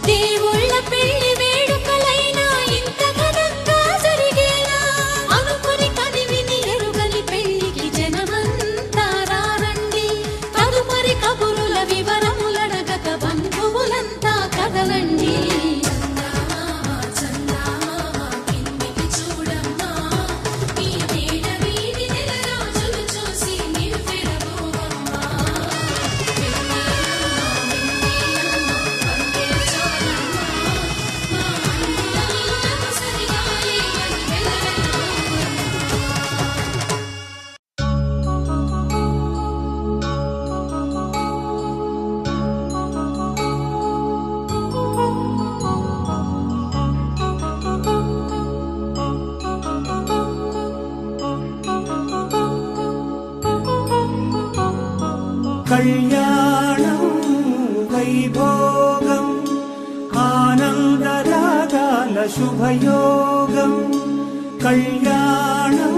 దేవుళ్ళ పెళ్లి వేడుకలైనా ఇంత ఘనంగా జరిగేనా అనుకుని కదివి వైభోగం ఆనందరాగాల శుభయోగం కళ్యాణం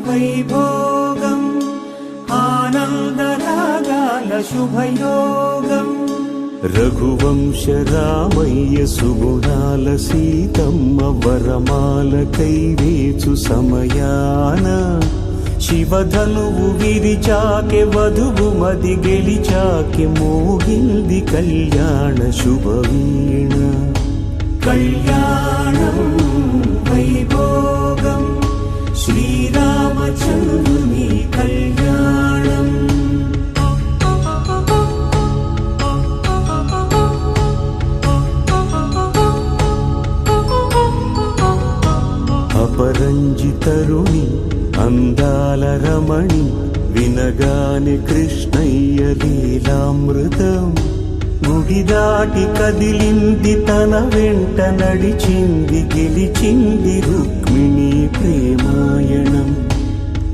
వైభోగం ఆనందరాగాల శుభయోగం రఘువంశ రామయ్య సుగుణాల సీతమ్మ వరమాల కైవేచు సమయాన శివధనువు విరిచాకె వధువు మది గెలిచాకె మోగింది కళ్యాణ శుభవీణ కళ్యాణం వైభోగం శ్రీరామచంద్రుని కళ్యాణం అపరంజితరుణి అందాల రమణి వినగాని కృష్ణయ్య లీలామృతం గుడి దాటి కదిలింది తన వెంట నడిచింది గెలిచింది రుక్మిణి ప్రేమాయణం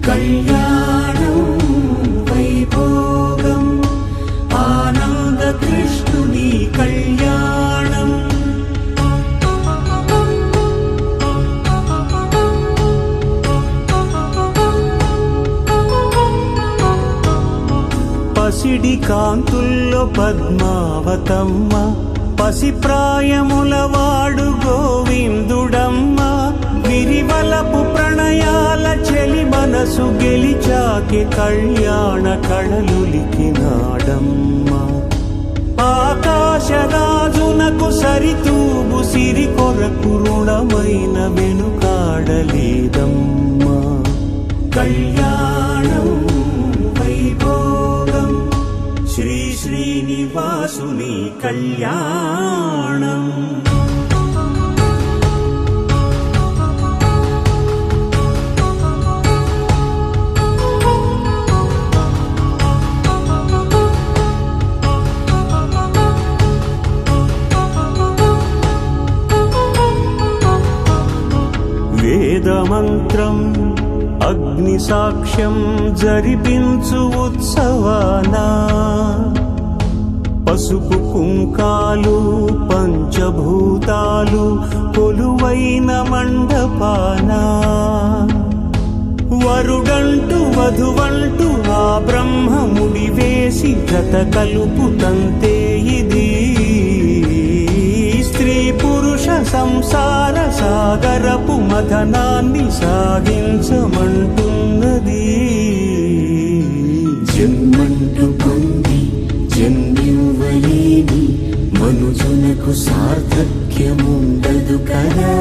కళ్యాణం వైభోగం ఆనంద కృష్ణుని కళ్యాణం పసిడి కాంతుల్లో పద్మావతమ్మ పసిప్రాయముల వాడు గోవిందుడమ్మ విరివలపు ప్రణయాల చెలి మనసు గెలిచాకి కళ్యాణ కళలులికినాడమ్మ ఆకాశరాజునకు సరితూబు సిరి కొరకు రుణమైన వెనుకాడలేదమ్మా కళ్యాణం వైభోగం శ్రీ శ్రీనివాసుని కళ్యాణం వేదమంత్రం అగ్ని సాక్ష్యం జరిపించు ఉత్సవానా పసుపు కుంకాలు పంచభూతాలు కొలువైన మండపానా వరుడంటూ వధువంటూ ఆ బ్రహ్మముడి వేసి జత కలుపుతంతే ఇది స్త్రీ పురుష సంసార సాగరపు మథనాన్ని సాగించమంటున్నది జన్మంటూ పొంది జన్మివ్వలేని మనుజునకు సార్థక్యముండదు కదా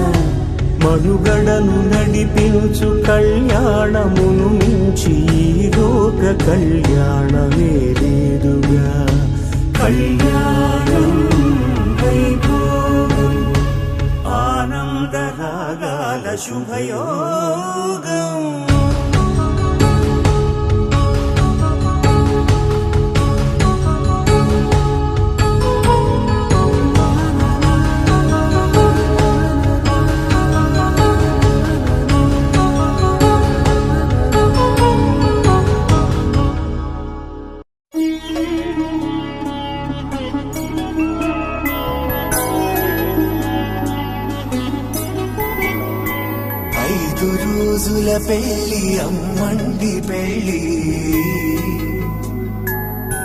మనుగడను నడిపించు కళ్యాణమును మించి ఈ లోక కళ్యాణమే లేదుగా కళ్యాణం వైభోగం ఆనందరాగాల శుభయోగం రోజుల పెళ్లి అమ్మండి పెళ్లి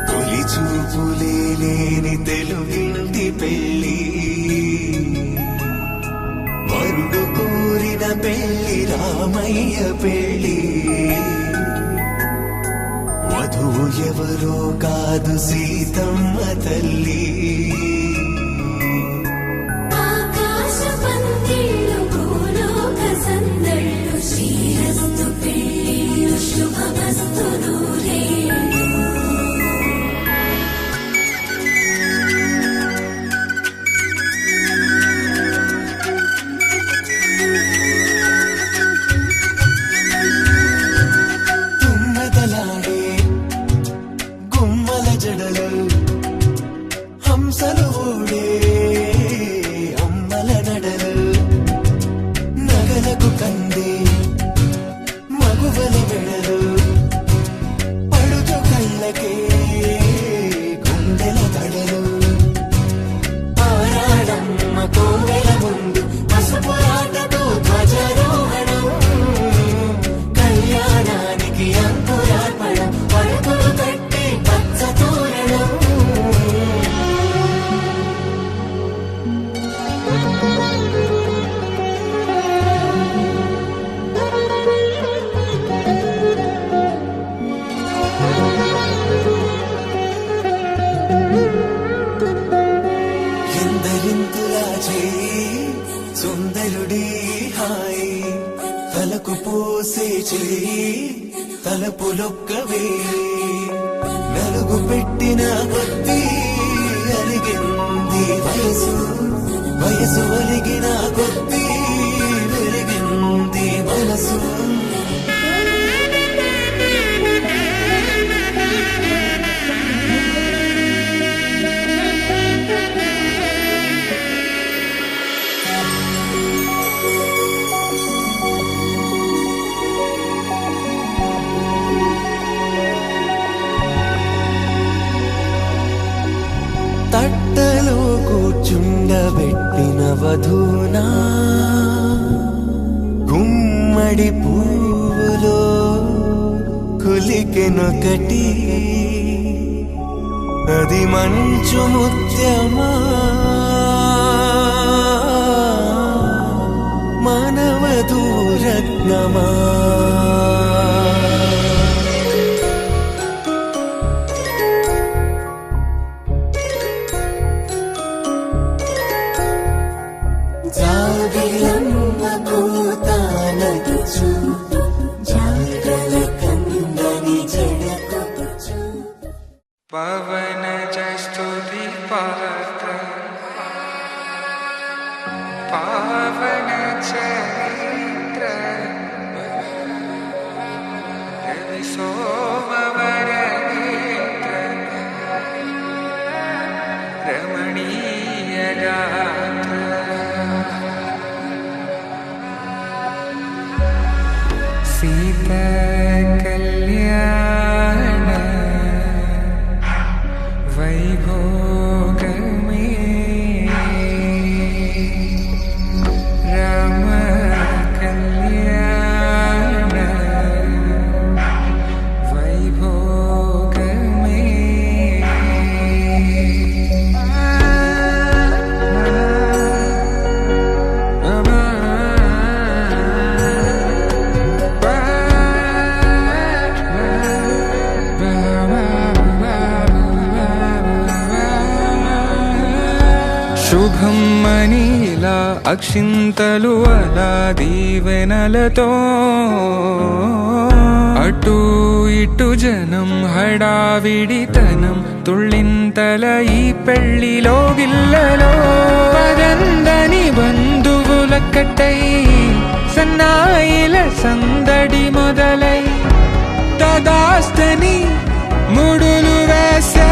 తొలి చూపులే లేని తెలుగింటి పెళ్లి వరుడు కోరిన పెళ్లి రామయ్య పెళ్లి వధువు ఎవరో కాదు సీతమ్మ తల్లి శ్రీరస్తు పెళ్ళిళ్ళు శుభమస్తు నూరేళ్ళు తుమ్మెదలాడే గుమ్మల జడలు హంసలు ఊడే అమ్మల నడలు నగలకు కందే మగువల వెడలు ఎందరింతులా చేయి సుందరుడి హాయి తలకు పోసే చేయి తలపులొక్కవే నలుగు పెట్టిన కొద్దీ అలిగింది వయసు వయసు ఒలిగిన కొద్దీ వెలిగింది మనసు తట్టలో కూర్చుండబెట్టిన వధూనా గుమ్మడి పువ్వులో కులికెనొకటి అది మంచు ముత్యమా మానవధూ రత్నమా జాబిలమ్మ కూతానదుచు జాగల కందని జడకొచ్చు పవన జస్తుతి పాత్ర పావన చరిత్ర రవి సోమవర నేత్ర రమణీయ గాత్ర సీత కళ్యాణ వైభోగమే రామ కళ్యాణ వైభోగమే శుభం మనీలా అక్షింతలు అలా దీవెనలతో అటు ఇటు జనం హడావిడితనం తుళ్ళింతల ఈ పెళ్లిలో గిల్లలో పదందని బంధువులక్కటై సన్నాయిల సందడి మొదలై తదాస్తని ముడులు వేసే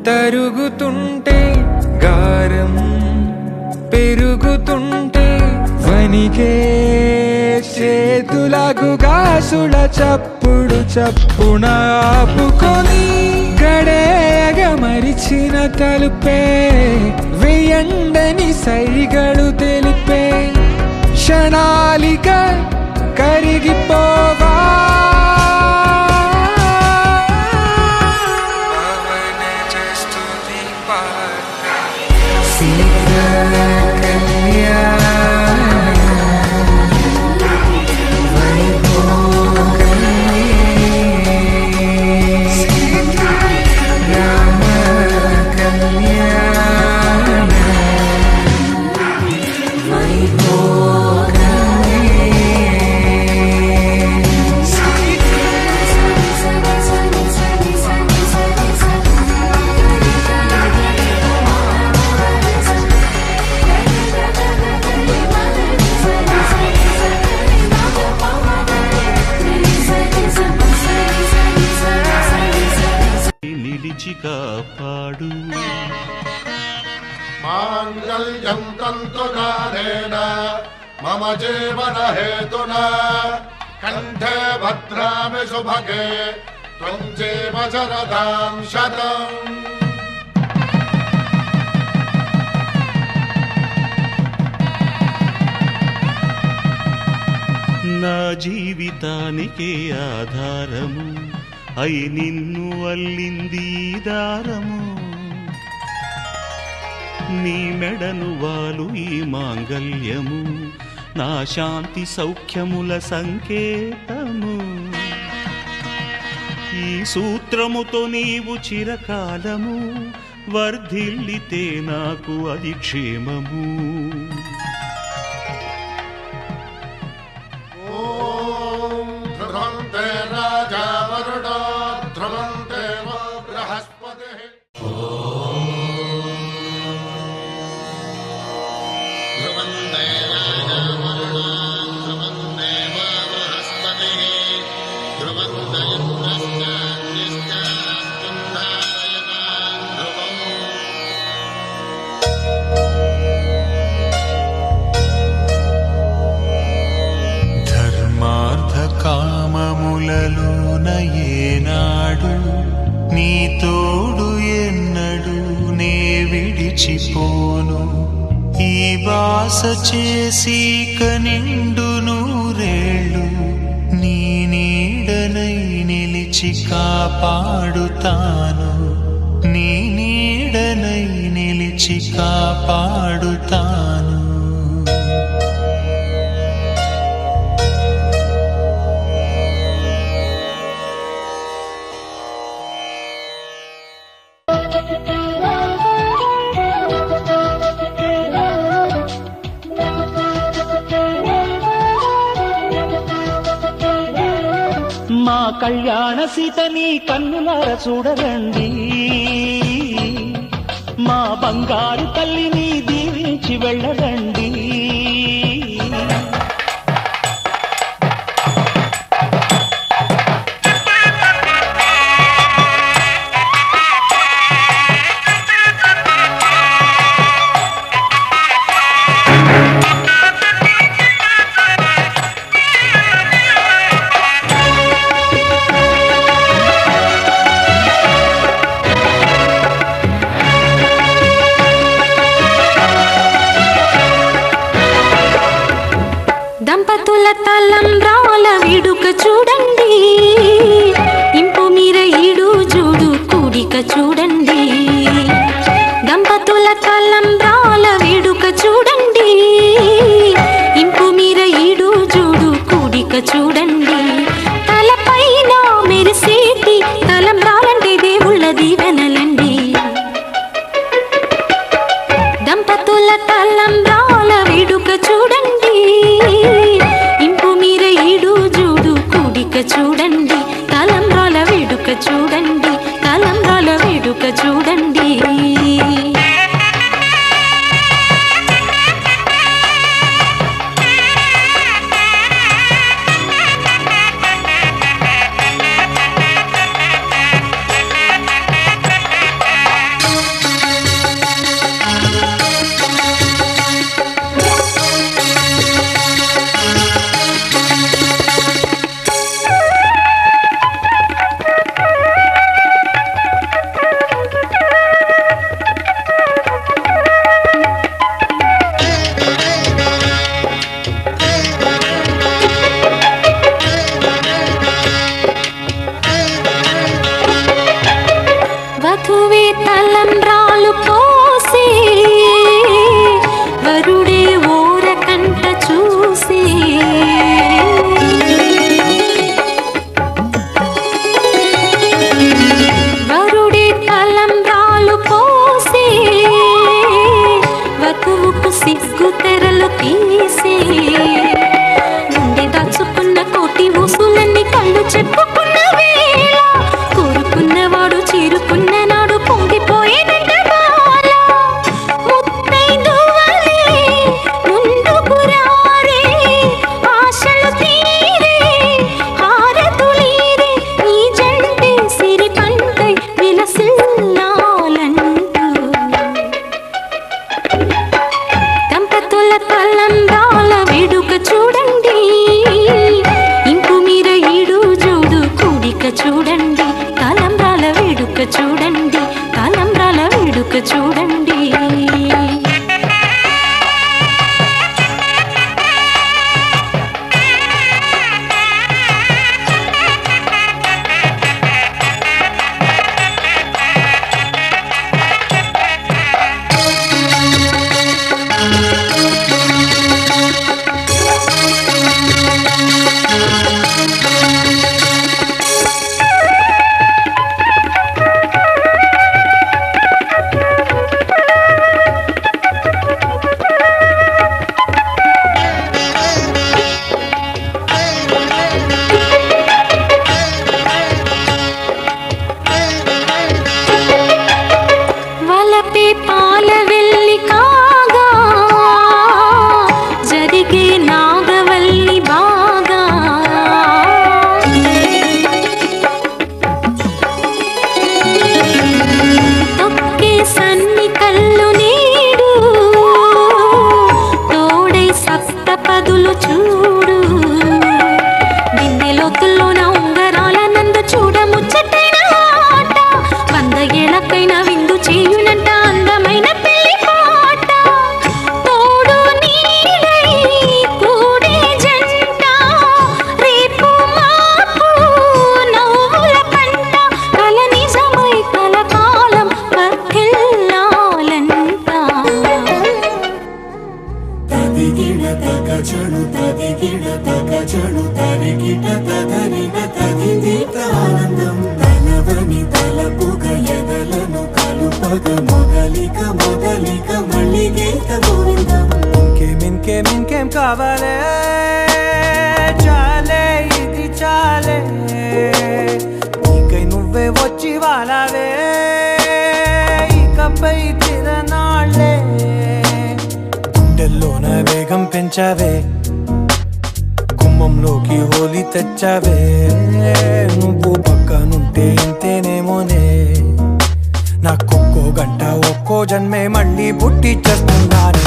తరుగుతుంటే గారం పెరుగుతుంటే వనికే చేతులకు గాసుల చప్పుడు చప్పున ఆపుకొని గడేయగ మరిచిన తలుపే వెయ్యండని సైగడు తెలిపే క్షణాలిక కరిగిపోవా మాంగళ్యం తంతునానేన మమ జీవన హేతునా కంఠే భద్రామి శుభగే త్వం జీవ శరదాం శతం. నా జీవితానికే ఆధారము అయి నిన్ను అల్లింది ఈ దారము. నీ మెడను వాలు ఈ మాంగల్యము నా శాంతి సౌఖ్యముల సంకేతము. ఈ సూత్రముతో నీవు చిరకాలము వర్ధిల్లితే నాకు అది క్షేమము. ఓం ధ్రువంతే రాజా వరుణో ధ్రువంతే బృహస్పతిః. కామములలోన ఏనాడు నీ తోడు ఎన్నడు నే విడిచిపోను. ఈ వాస చేసి కనిండు నూరేళ్ళు నీ నీడనై నిలిచి కాపాడుతాను. నీ నీడనై నిలిచి కాపాడుతాను. మా కళ్యాణ సీతని కన్నులార చూడరండి, మా బంగారు తల్లిని దీవించి వెళ్ళరండి. దంపతుల తలంబ్రాల వేడుక చూడండి, ఇంపు మీర ఈడు జోడు కూడిక చూడండి. దంపతుల తలంబ్రాల వేడుక చూడండి, ఇంపు మీర ఈడు జోడు కూడిక చూడండి. తలపైన మెరిసేటి తలంబ్రాలంటే దేవుళ్ళ దీవెనలండి. దంపతుల తలంబ్రాల వేడుక చూడండి, ఇంపు మీర ఈడు జోడు కూడిక చూడండి. తలంబ్రాల వేడుక చూడండి, తలంబ్రాల వేడుక చూడండి. ఇంకేం కావాలే చాలే ఇది చాలే నీకై నువ్వే వచ్చి వాలావే ఇకపై తిరనాళ్ళే గుండెల్లోన వేగం పెంచావే గుమ్మంలోకి హోలీ తెచ్చావే నువ్వు పక్కనుంటే ఇంతేనేమోనే నాకొక్కో గంట ఒక్కో జన్మే మళ్ళీ పుట్టి చేస్తున్నాను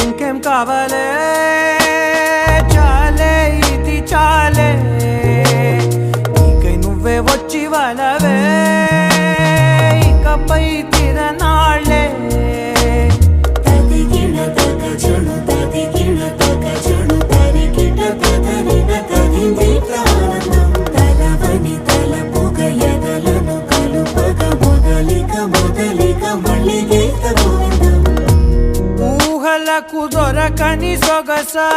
ఇంకేం కావాలే చాలే ఇది చాలే నీకై నువ్వే వచ్చి వాలవే ఇకపై తిరనాళ్ళే ఊహలకు దొరకని సొగసా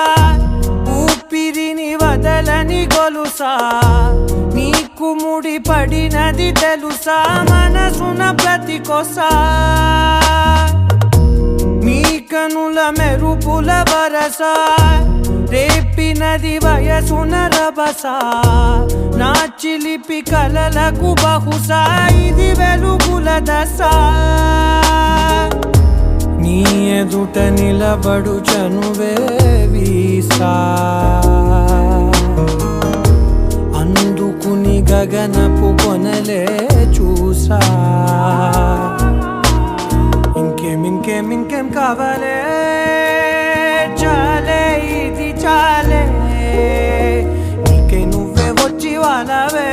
ఊపిరిని వదలని గొలుసా నీకు ముడి పడినది తెలుసా మనసున ప్రతి కొసా నీ కనుల మెరుపుల వరస రేపినది వయసున రభస నా చిలిపి కలలకు బహుశా ఇది వెలుగుల దశ నీ ఎదుట నిలబడు చనువే వీసా అందుకుని గగనపు కొనలే చూసా ఇంకేం కావాలే చాలే ఇది చాలే నీకై నువ్వే వచ్చి వాలవే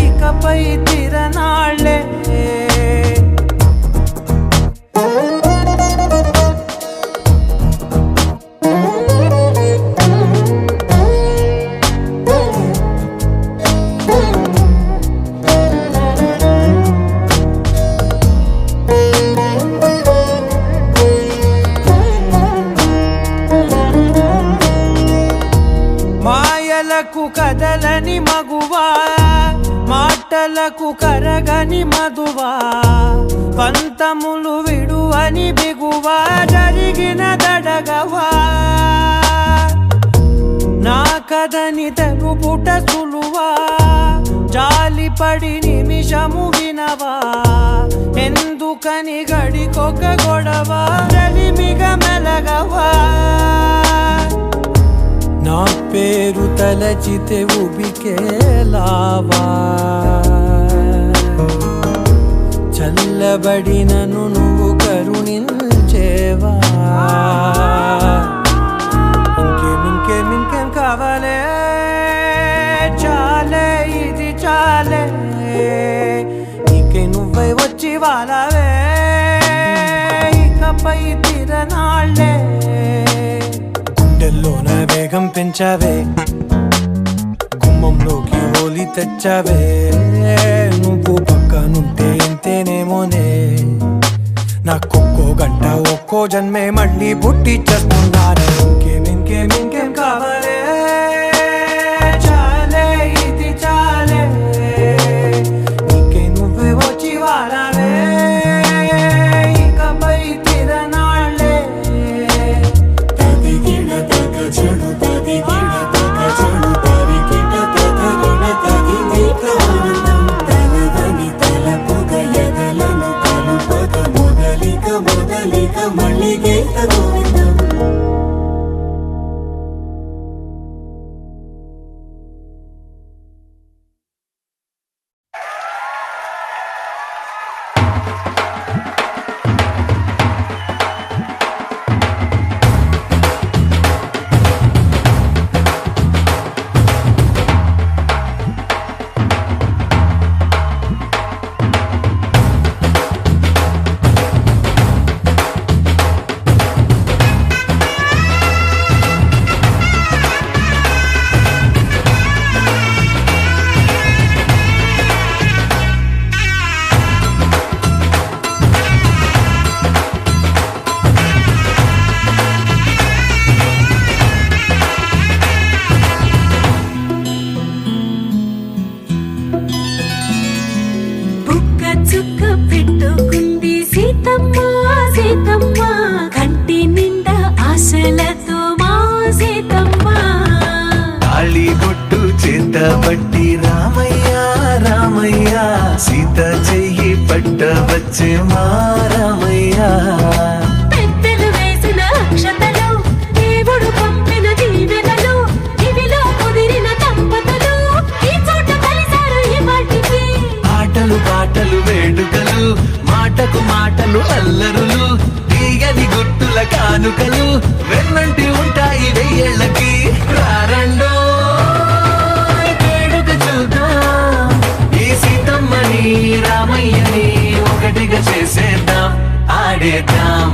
ఇకపై తిరనాళ్ళే మాయలకు కదలని మగువా మాటలకు కరగని మధువా పంతములు విడువని బిగువా జరిగిన దడగవా నా కథని తెలుపుట సులువా జాలిపడి నిమిషము వినవా ఎందుకని గడికొక గొడవ రలిమిగ మెలగవా నా పేరు తలచితే ఉబికేలావా చల్లబడినను నువ్వు కరుణించేవా ఇంకేం కావాలే చాలే ఇది చాలే నీకై నువ్వై వచ్చి వాలవే ఇకపై తిరనాళ్ళే గుండెల్లోన వేగం పెంచావే గుమ్మంలోకి హోలీ తెచ్చావే నువ్వు పక్కనుంటే ఇంతేనేమోనే నాకొక్కో గంట ఒక్కో జన్మే మళ్ళీ పుట్టి చేస్తున్నాను ఇంకేం కావాలే చాలే ఇది చాలే నీకే నువ్వే వచ్చి వాడాలే ఇకపై తిరనాళ్ళే తదిగిడ తగ చెడు తదిగిడ తగ చెడు తరిగిడ తగగిడ తగిగిట ఆనందం తలదని తలపుగ ఎదలను కలుపగ మొదలిక మళ్ళీ గీత గోవిందం చుక్క పెట్టుకుంది సీతమ్మ సీతమ్మ కంటి నిండా ఆశలతో మా సీతమ్మ తాళి బొట్టు చేత పట్టి రామయ్య రామయ్య సీత చెయ్యి పట్ట వచ్చే మా రామయ్య పెద్దలు వేసిన అక్షతలు దేవుడు పంపిన దీవెనలు ఇవిలో కుదిరిన దంపతులు ఈ చోట కలిసారు ఈ వాటికి ఆటలు పాటలు వేడుకలు మాటకు మాటలు అల్లరులు తీయని గుర్తుల కానుకలు వెన్నంటి ఉంటాయి వెయ్యేళ్ళకి రారండో వేడుక చూద్దాం ఈ సీతమ్మని రామయ్యని ఒకటిగా చేసేద్దాం ఆడేద్దాం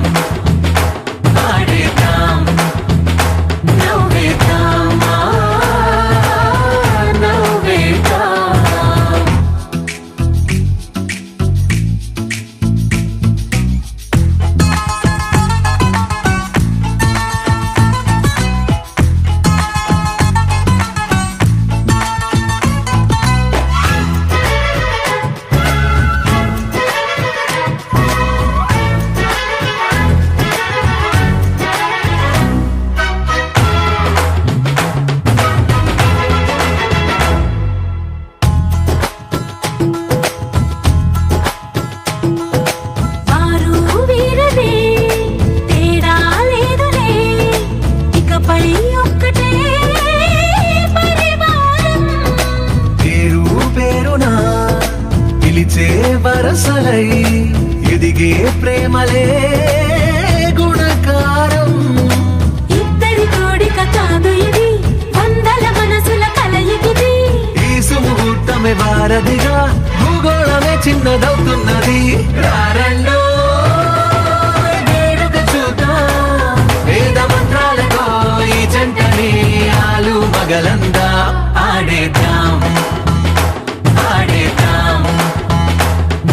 ఆడేద్దాం నవ్వేద్దాం నవ్వేద్దాం వారు వీరనే తేడా లేదులే ఇకపై ఒక్కటే పరివారం పేరు పేరునా పిలిచే వరసలై ఎదిగే ప్రేమలే గుణకారం ఇద్దరి కోడిక కాదు ఇది వందల మనసుల కలయికిది ఈ సుముహూర్తమే వారధిగా భూగోళమే చిన్నదవుతున్నది రారండో వేడుక చూద్దాం వేద మంత్రాలతో ఈ జంటని ఆలు మగలందా ఆడేద్దాం ఆడేద్దాం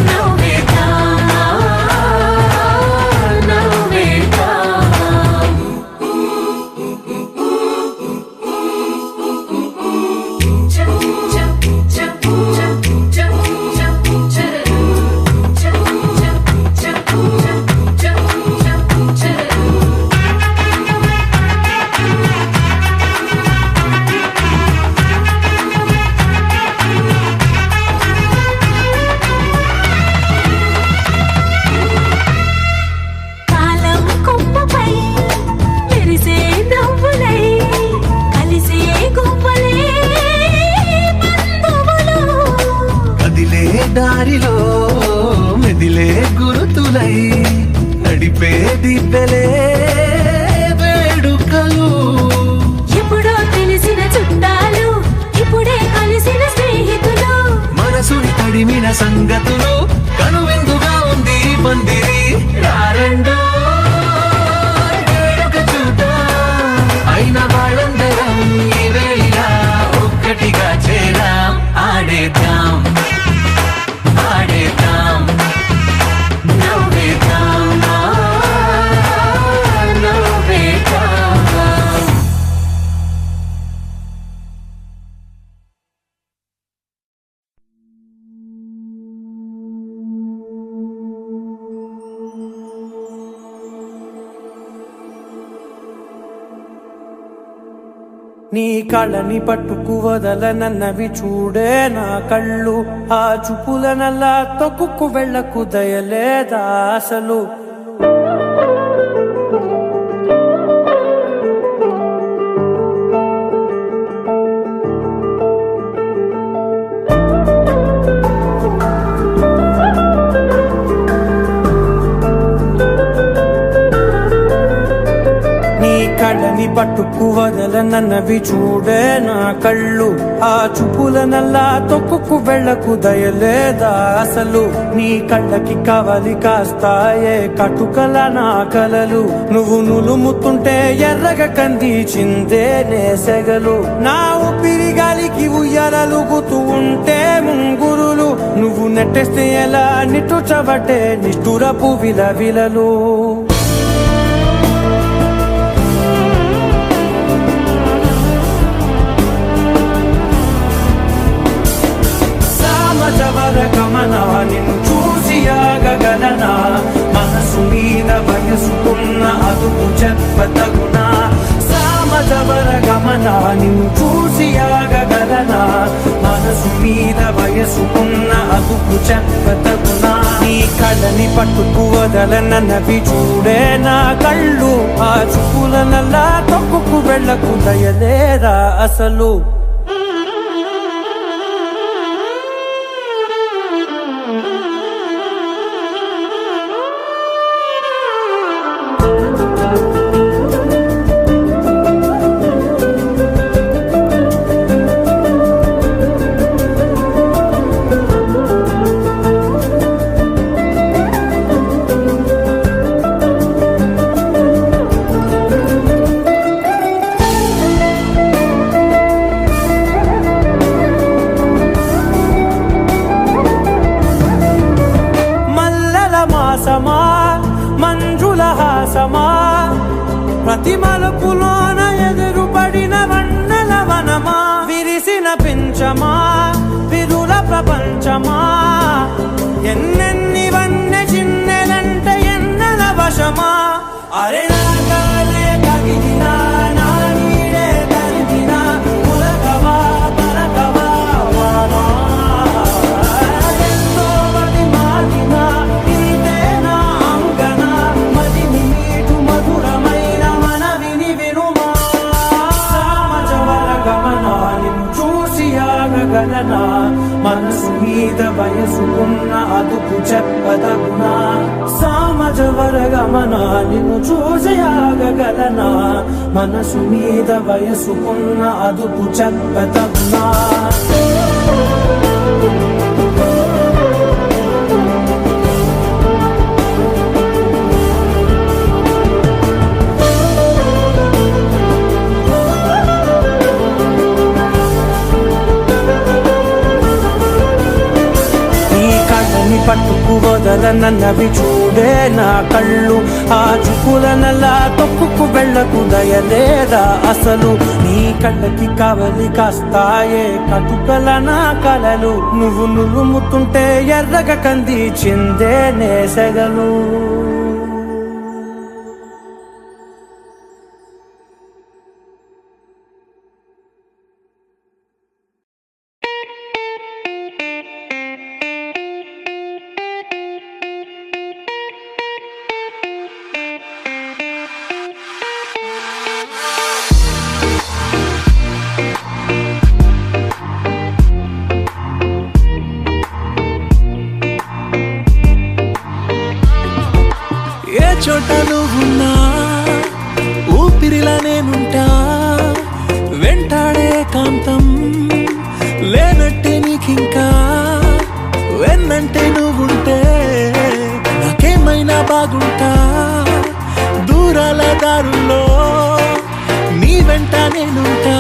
నవ్వేద్దాం నవ్వేద్దాం కాలం కొమ్మపై మెరిసే నవ్వులై కలిసే గువ్వలే బంధువులు కదిలే దారిలో మెదిలే గురుతులై నడిపే దివ్వెలే వేడుకలు ఎప్పుడో తెలిసిన చుట్టాలు ఇప్పుడే కలిసిన స్నేహితులు మనసుని తడిమిన సంగతులు కనువిందుగా ఉంది ఈ పందిరి రారండో నీ కళ్ళని పట్టుకు వదలనన్నవి చూడే నా కళ్ళు ఆ చూపులనల్లా తొక్కుకు వెళ్ళకు దయలేదా అసలు కళ్ళని పట్టుకు వదలనన్నవి చూడే నా కళ్ళు ఆ చూపులనల్లా తొక్కుకు వెళ్ళకు దయలేదా అసలు నీ కళ్ళకి కవలి కాస్తాయే కటుకల నా కలలు నువ్వు నులుముతుంటే ఎర్రగా కందిచిందే నేసెగలు నా ఊపిరి గాలికి ఉయ్యాలలుగుతూ ఉంటే ముంగురులు నువ్వు నెట్టేస్తే ఎలా నిట్టుచబట్టే నిష్ఠురపు విలవిలలు గమనా నిన్ను చూసి ఆగగలనా మనసు మీద వయసుకున్న అదుపు చెప్పతగునా సామజవర గమనా నిన్ను చూసి ఆగగలనా మనసు మీద వయసుకున్న అదుపు చెప్పతగునా నీ కళ్ళని పట్టుకు వదలనన్నవి చూడే నా కళ్ళు ఆ చూపులనల్లా తొక్కుకు వెళ్ళకు దయలేరా అసలు మంజుల హాసమా ప్రతి మలుపులోన ఎదురుపడిన వన్నెల వనమా విరిసిన పించమా విరుల ప్రపంచమా ఎన్నెన్ని వన్నె చిన్నెలంటే ఎన్నెల వశమా అరే నాగాలే కగిలినా నా నీడే తరిమినా పులకవా పలకవా వానా ఎంతో మది మాటినా మనసు మీద వయసుకున్న అదుపు చెప్పదగునా సామజవర గమనా నిన్ను చూసి ఆగగలనా మనసు మీద వయసుకున్న అదుపు చెప్పదగునా పట్టుకు వదలనన్నవి చూడే నా కళ్ళు ఆ చూపులనల్లా తొక్కుకు వెళ్ళకు దయలేదా అసలు నీ కళ్ళకి కవలి కాస్తాయే కటుకల నా కలలు నువ్వు నులుముతుంటే ఎర్రగా కందిచిందే నేసెగలు చోట నువ్వున్నా ఊపిరిలా నేనుంటా వెంటాడే కాంతం లేనట్టే నీకింకా వెన్నంటే నువ్వుంటే నాకేమైనా బాగుంటా దూరాల దారుల్లో నీ వెంట నేనుంటా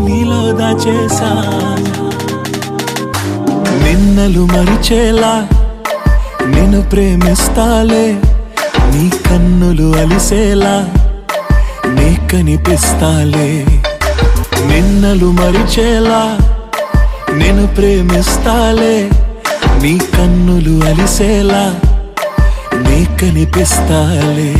నీలో దాచేసా నిన్నలు మరిచేలా నిన్ను ప్రేమిస్తాలే నీ కన్నులు అలిసేలా నీ కనిపిస్తాలే నిన్నలు మరిచేలా నిన్ను ప్రేమిస్తాలే నీ కన్నులు అలిసేలా నీ కనిపిస్తాలే